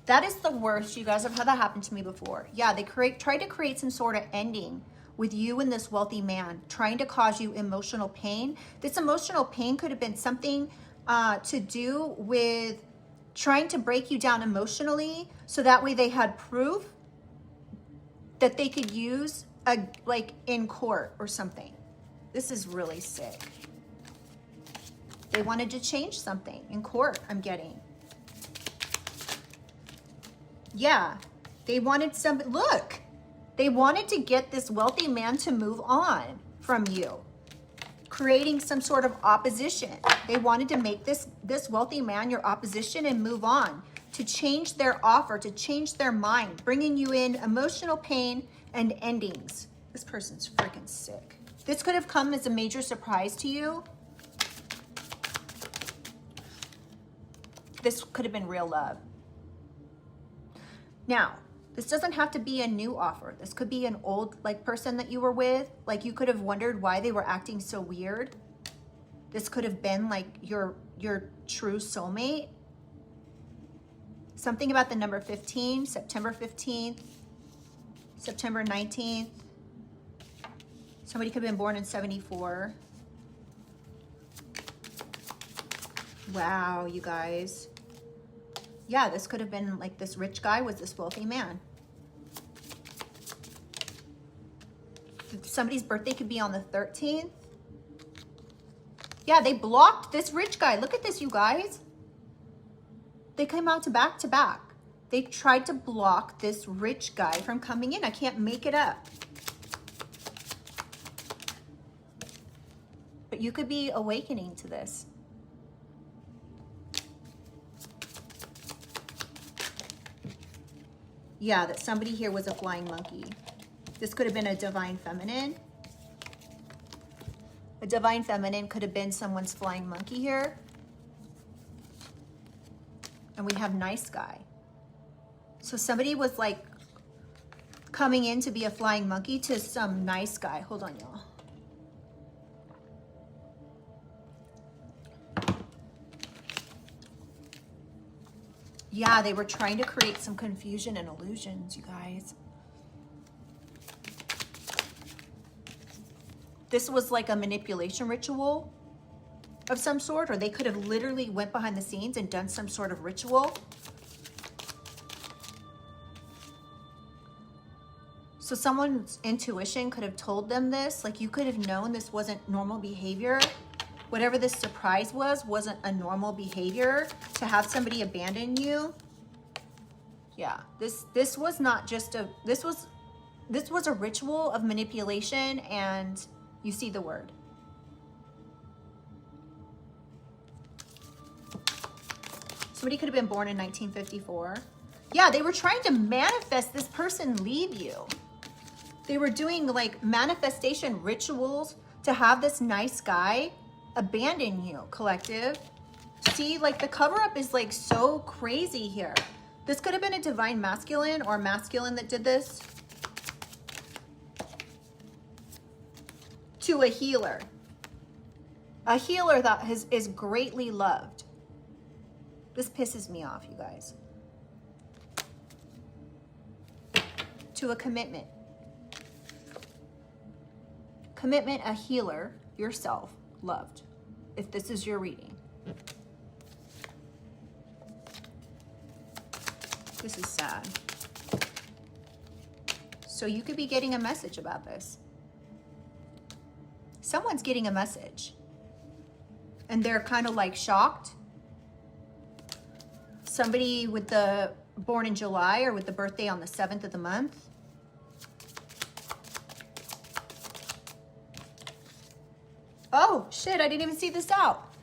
That is the worst, you guys. I've had that happen to me before. Yeah, they tried to create some sort of ending with you and this wealthy man, trying to cause you emotional pain. This emotional pain could have been something to do with trying to break you down emotionally, so that way they had proof that they could use like in court or something. This is really sick. They wanted to change something in court, I'm getting. Yeah, they wanted look, they wanted to get this wealthy man to move on from you, creating some sort of opposition. They wanted to make this wealthy man your opposition and move on, to change their offer, to change their mind, bringing you in emotional pain and endings. This person's freaking sick. This could have come as a major surprise to you. This could have been real love. Now, this doesn't have to be a new offer. This could be an old like person that you were with. Like you could have wondered why they were acting so weird. This could have been like your true soulmate. Something about the number 15, September 15th, September 19th. Somebody could have been born in 74. Wow, you guys. Yeah, this could have been like this rich guy was this wealthy man. Somebody's birthday could be on the 13th. Yeah, they blocked this rich guy. Look at this, you guys. They came out to back. They tried to block this rich guy from coming in. I can't make it up. But you could be awakening to this. Yeah, that somebody here was a flying monkey. This could have been a divine feminine. A divine feminine could have been someone's flying monkey here. And we have nice guy. So somebody was like coming in to be a flying monkey to some nice guy. Hold on, y'all. Yeah, they were trying to create some confusion and illusions, you guys. This was like a manipulation ritual of some sort, or they could have literally went behind the scenes and done some sort of ritual. So someone's intuition could have told them this, like you could have known this wasn't normal behavior. Whatever this surprise wasn't a normal behavior to have somebody abandon you. Yeah, this was not just a, this was a ritual of manipulation, and you see the word. Somebody could have been born in 1954. Yeah, they were trying to manifest this person leave you. They were doing like manifestation rituals to have this nice guy abandon you, collective. See, like the cover up is like so crazy here. This could have been a divine masculine or masculine that did this to a healer. A healer that is greatly loved. This pisses me off, you guys. To a commitment. Commitment, a healer, yourself, loved. If this is your reading. This is sad. So you could be getting a message about this. Someone's getting a message. And they're kind of like shocked. Somebody with the born in July or with the birthday on the 7th of the month. Oh, shit, I didn't even see this out.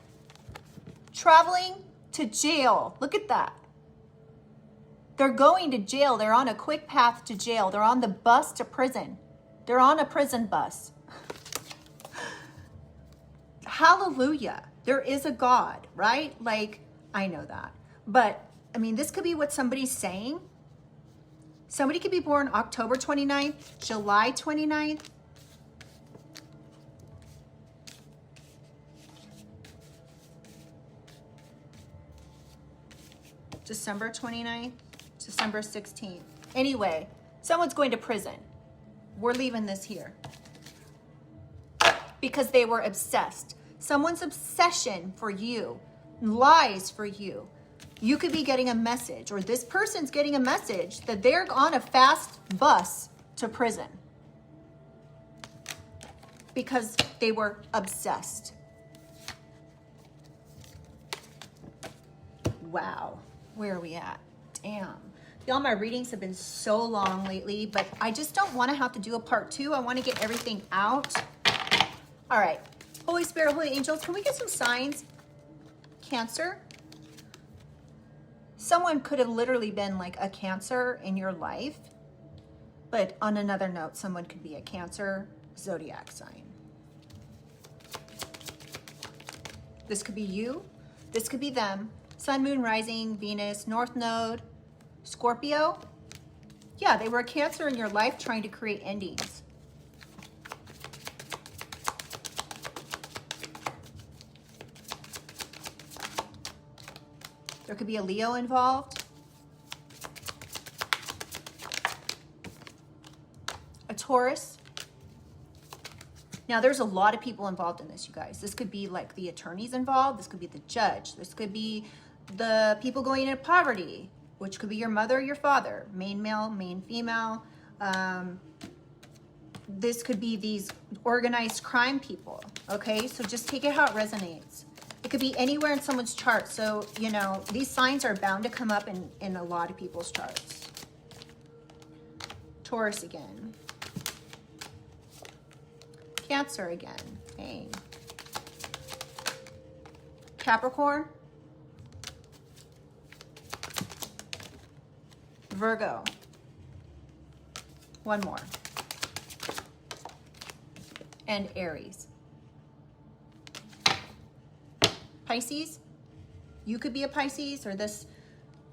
Traveling to jail. Look at that. They're going to jail. They're on a quick path to jail. They're on the bus to prison. They're on a prison bus. Hallelujah. There is a God, right? Like, I know that. But, I mean, this could be what somebody's saying. Somebody could be born October 29th, July 29th. December 29th, December 16th. Anyway, someone's going to prison. We're leaving this here. Because they were obsessed. Someone's obsession for you, lies for you. You could be getting a message, or this person's getting a message that they're on a fast bus to prison. Because they were obsessed. Wow. Where are we at? Damn. Y'all, my readings have been so long lately, but I just don't want to have to do a part 2. I want to get everything out. All right. Holy Spirit, Holy Angels, can we get some signs? Cancer. Someone could have literally been like a Cancer in your life. But on another note, someone could be a Cancer zodiac sign. This could be you. This could be them. Sun, moon, rising, Venus, North Node, Scorpio. Yeah, they were a Cancer in your life trying to create endings. There could be a Leo involved. A Taurus. Now, there's a lot of people involved in this, you guys. This could be like the attorneys involved. This could be the judge. This could be the people going into poverty, which could be your mother or your father, main male, main female. This could be these organized crime people, okay? So just take it how it resonates. It could be anywhere in someone's chart. So, you know, these signs are bound to come up in a lot of people's charts. Taurus again. Cancer again. Dang. Capricorn. Virgo. One more. And Aries. Pisces. You could be a Pisces, or this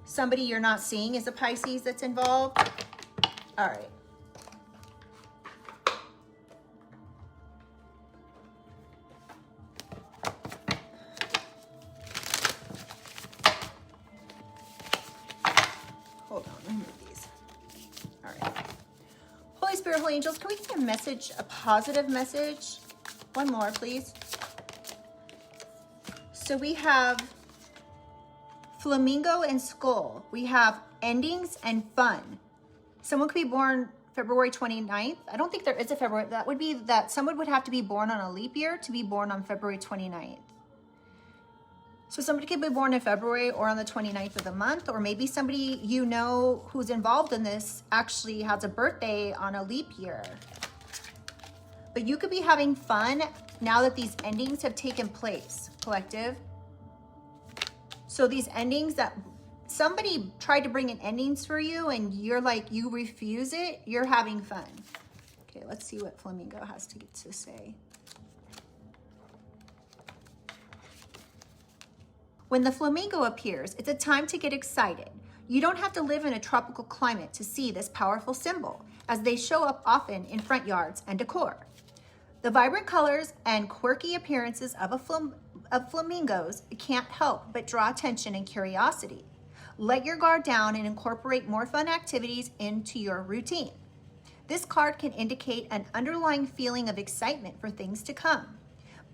somebody you're not seeing is a Pisces that's involved. All right. Hold on, let me move these. All right. Holy Spirit, Holy Angels, can we get a message, a positive message? One more, please. So we have flamingo and skull. We have endings and fun. Someone could be born February 29th. I don't think there is a February. That would be that someone would have to be born on a leap year to be born on February 29th. So somebody could be born in February or on the 29th of the month, or maybe somebody you know who's involved in this actually has a birthday on a leap year. But you could be having fun now that these endings have taken place, collective. So these endings that somebody tried to bring in endings for you and you're like, you refuse it, you're having fun. Okay, let's see what Flamingo has to say. When the flamingo appears, it's a time to get excited. You don't have to live in a tropical climate to see this powerful symbol, as they show up often in front yards and decor. The vibrant colors and quirky appearances of flamingos can't help but draw attention and curiosity. Let your guard down and incorporate more fun activities into your routine. This card can indicate an underlying feeling of excitement for things to come.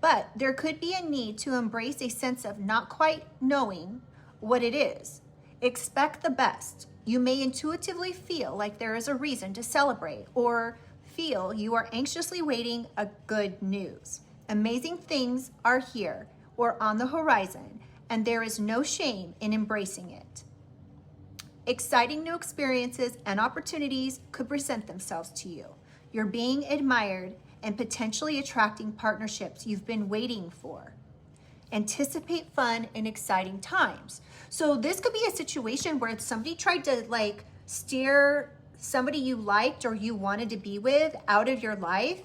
But there could be a need to embrace a sense of not quite knowing what it is. Expect the best. You may intuitively feel like there is a reason to celebrate, or feel you are anxiously waiting a good news. Amazing things are here or on the horizon, and there is no shame in embracing it. Exciting new experiences and opportunities could present themselves to you. You're being admired and potentially attracting partnerships you've been waiting for. Anticipate fun and exciting times. So this could be a situation where somebody tried to like steer somebody you liked or you wanted to be with out of your life,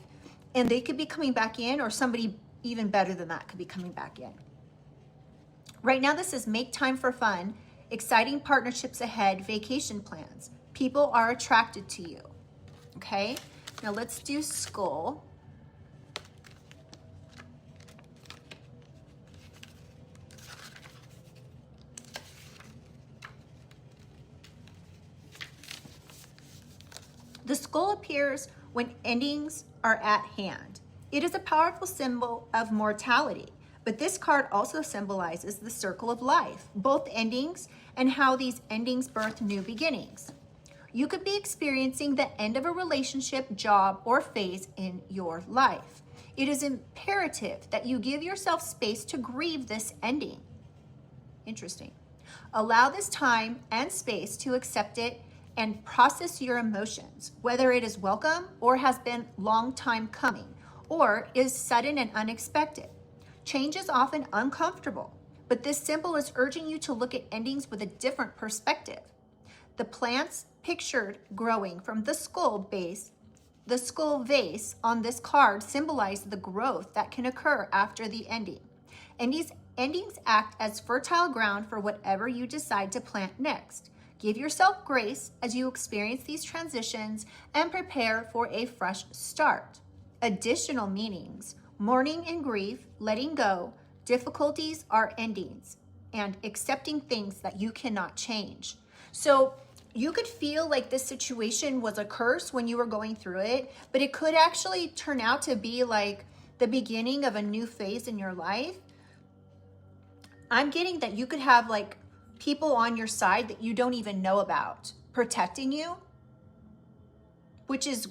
and they could be coming back in, or somebody even better than that could be coming back in. Right now, this is make time for fun, exciting partnerships ahead, vacation plans. People are attracted to you, okay? Now let's do skull. The skull appears when endings are at hand. It is a powerful symbol of mortality, but this card also symbolizes the circle of life, both endings and how these endings birth new beginnings. You could be experiencing the end of a relationship, job, or phase in your life. It is imperative that you give yourself space to grieve this ending. Interesting. Allow this time and space to accept it and process your emotions, whether it is welcome or has been long time coming, or is sudden and unexpected. Change is often uncomfortable, but this symbol is urging you to look at endings with a different perspective. The plants, pictured growing from the skull base. The skull vase on this card symbolizes the growth that can occur after the ending. Endings act as fertile ground for whatever you decide to plant next. Give yourself grace as you experience these transitions and prepare for a fresh start. Additional meanings: mourning and grief, letting go, difficulties are endings, and accepting things that you cannot change. So you could feel like this situation was a curse when you were going through it, but it could actually turn out to be like the beginning of a new phase in your life. I'm getting that you could have like people on your side that you don't even know about protecting you, which is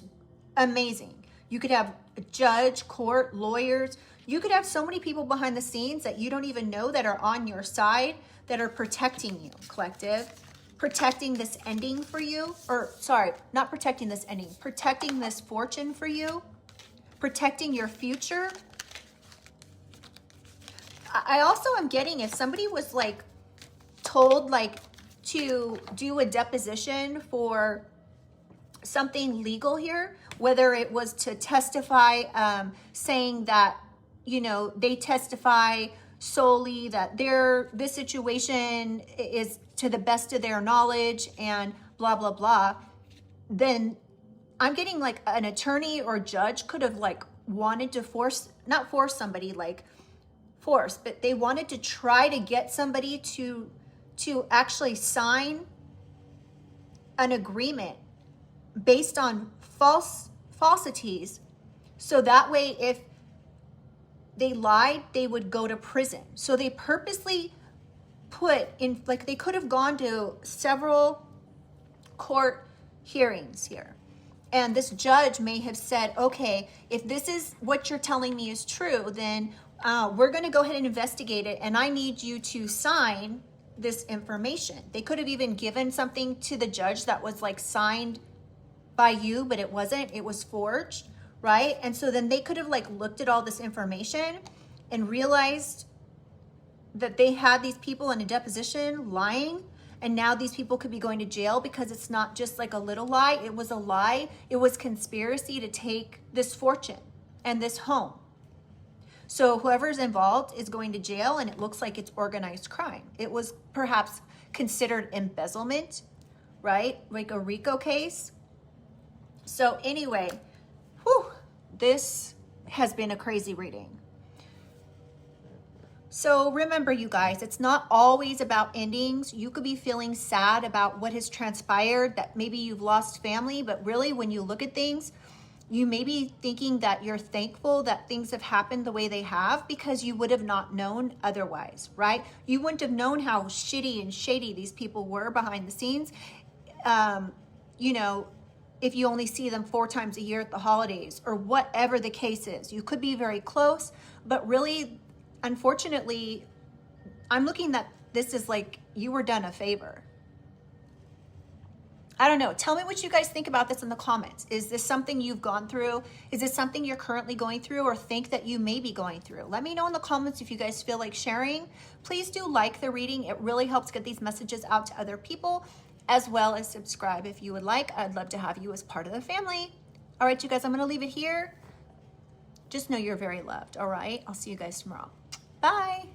amazing. You could have a judge, court, lawyers. You could have so many people behind the scenes that you don't even know that are on your side that are protecting you, collective. Protecting this ending for you, or sorry, not protecting this ending, protecting this fortune for you, protecting your future. I also am getting if somebody was like told like to do a deposition for something legal here, whether it was to testify, saying that, you know, they testify solely that this situation is to the best of their knowledge and blah, blah, blah, then I'm getting like an attorney or judge could have like wanted to not force somebody, like force, but they wanted to try to get somebody to actually sign an agreement based on falsities. So that way, if they lied, they would go to prison. So they purposely put in, like they could have gone to several court hearings here. And this judge may have said, okay, if this is what you're telling me is true, then we're going to go ahead and investigate it. And I need you to sign this information. They could have even given something to the judge that was like signed by you, but it wasn't, it was forged, right? And so then they could have like looked at all this information and realized that they had these people in a deposition lying, and now these people could be going to jail because it's not just like a little lie, it was a lie. It was conspiracy to take this fortune and this home. So whoever's involved is going to jail, and it looks like it's organized crime. It was perhaps considered embezzlement, right? Like a RICO case. So anyway, this has been a crazy reading. So remember, you guys, it's not always about endings. You could be feeling sad about what has transpired, that maybe you've lost family, but really when you look at things, you may be thinking that you're thankful that things have happened the way they have because you would have not known otherwise, right? You wouldn't have known how shitty and shady these people were behind the scenes. You know, if you only see them 4 times a year at the holidays or whatever the case is. You could be very close, but really, unfortunately, I'm looking that this is like you were done a favor. I don't know. Tell me what you guys think about this in the comments. Is this something you've gone through? Is this something you're currently going through or think that you may be going through? Let me know in the comments if you guys feel like sharing. Please do like the reading. It really helps get these messages out to other people, as well as subscribe if you would like. I'd love to have you as part of the family. All right, you guys, I'm going to leave it here. Just know you're very loved. All right. I'll see you guys tomorrow. Bye.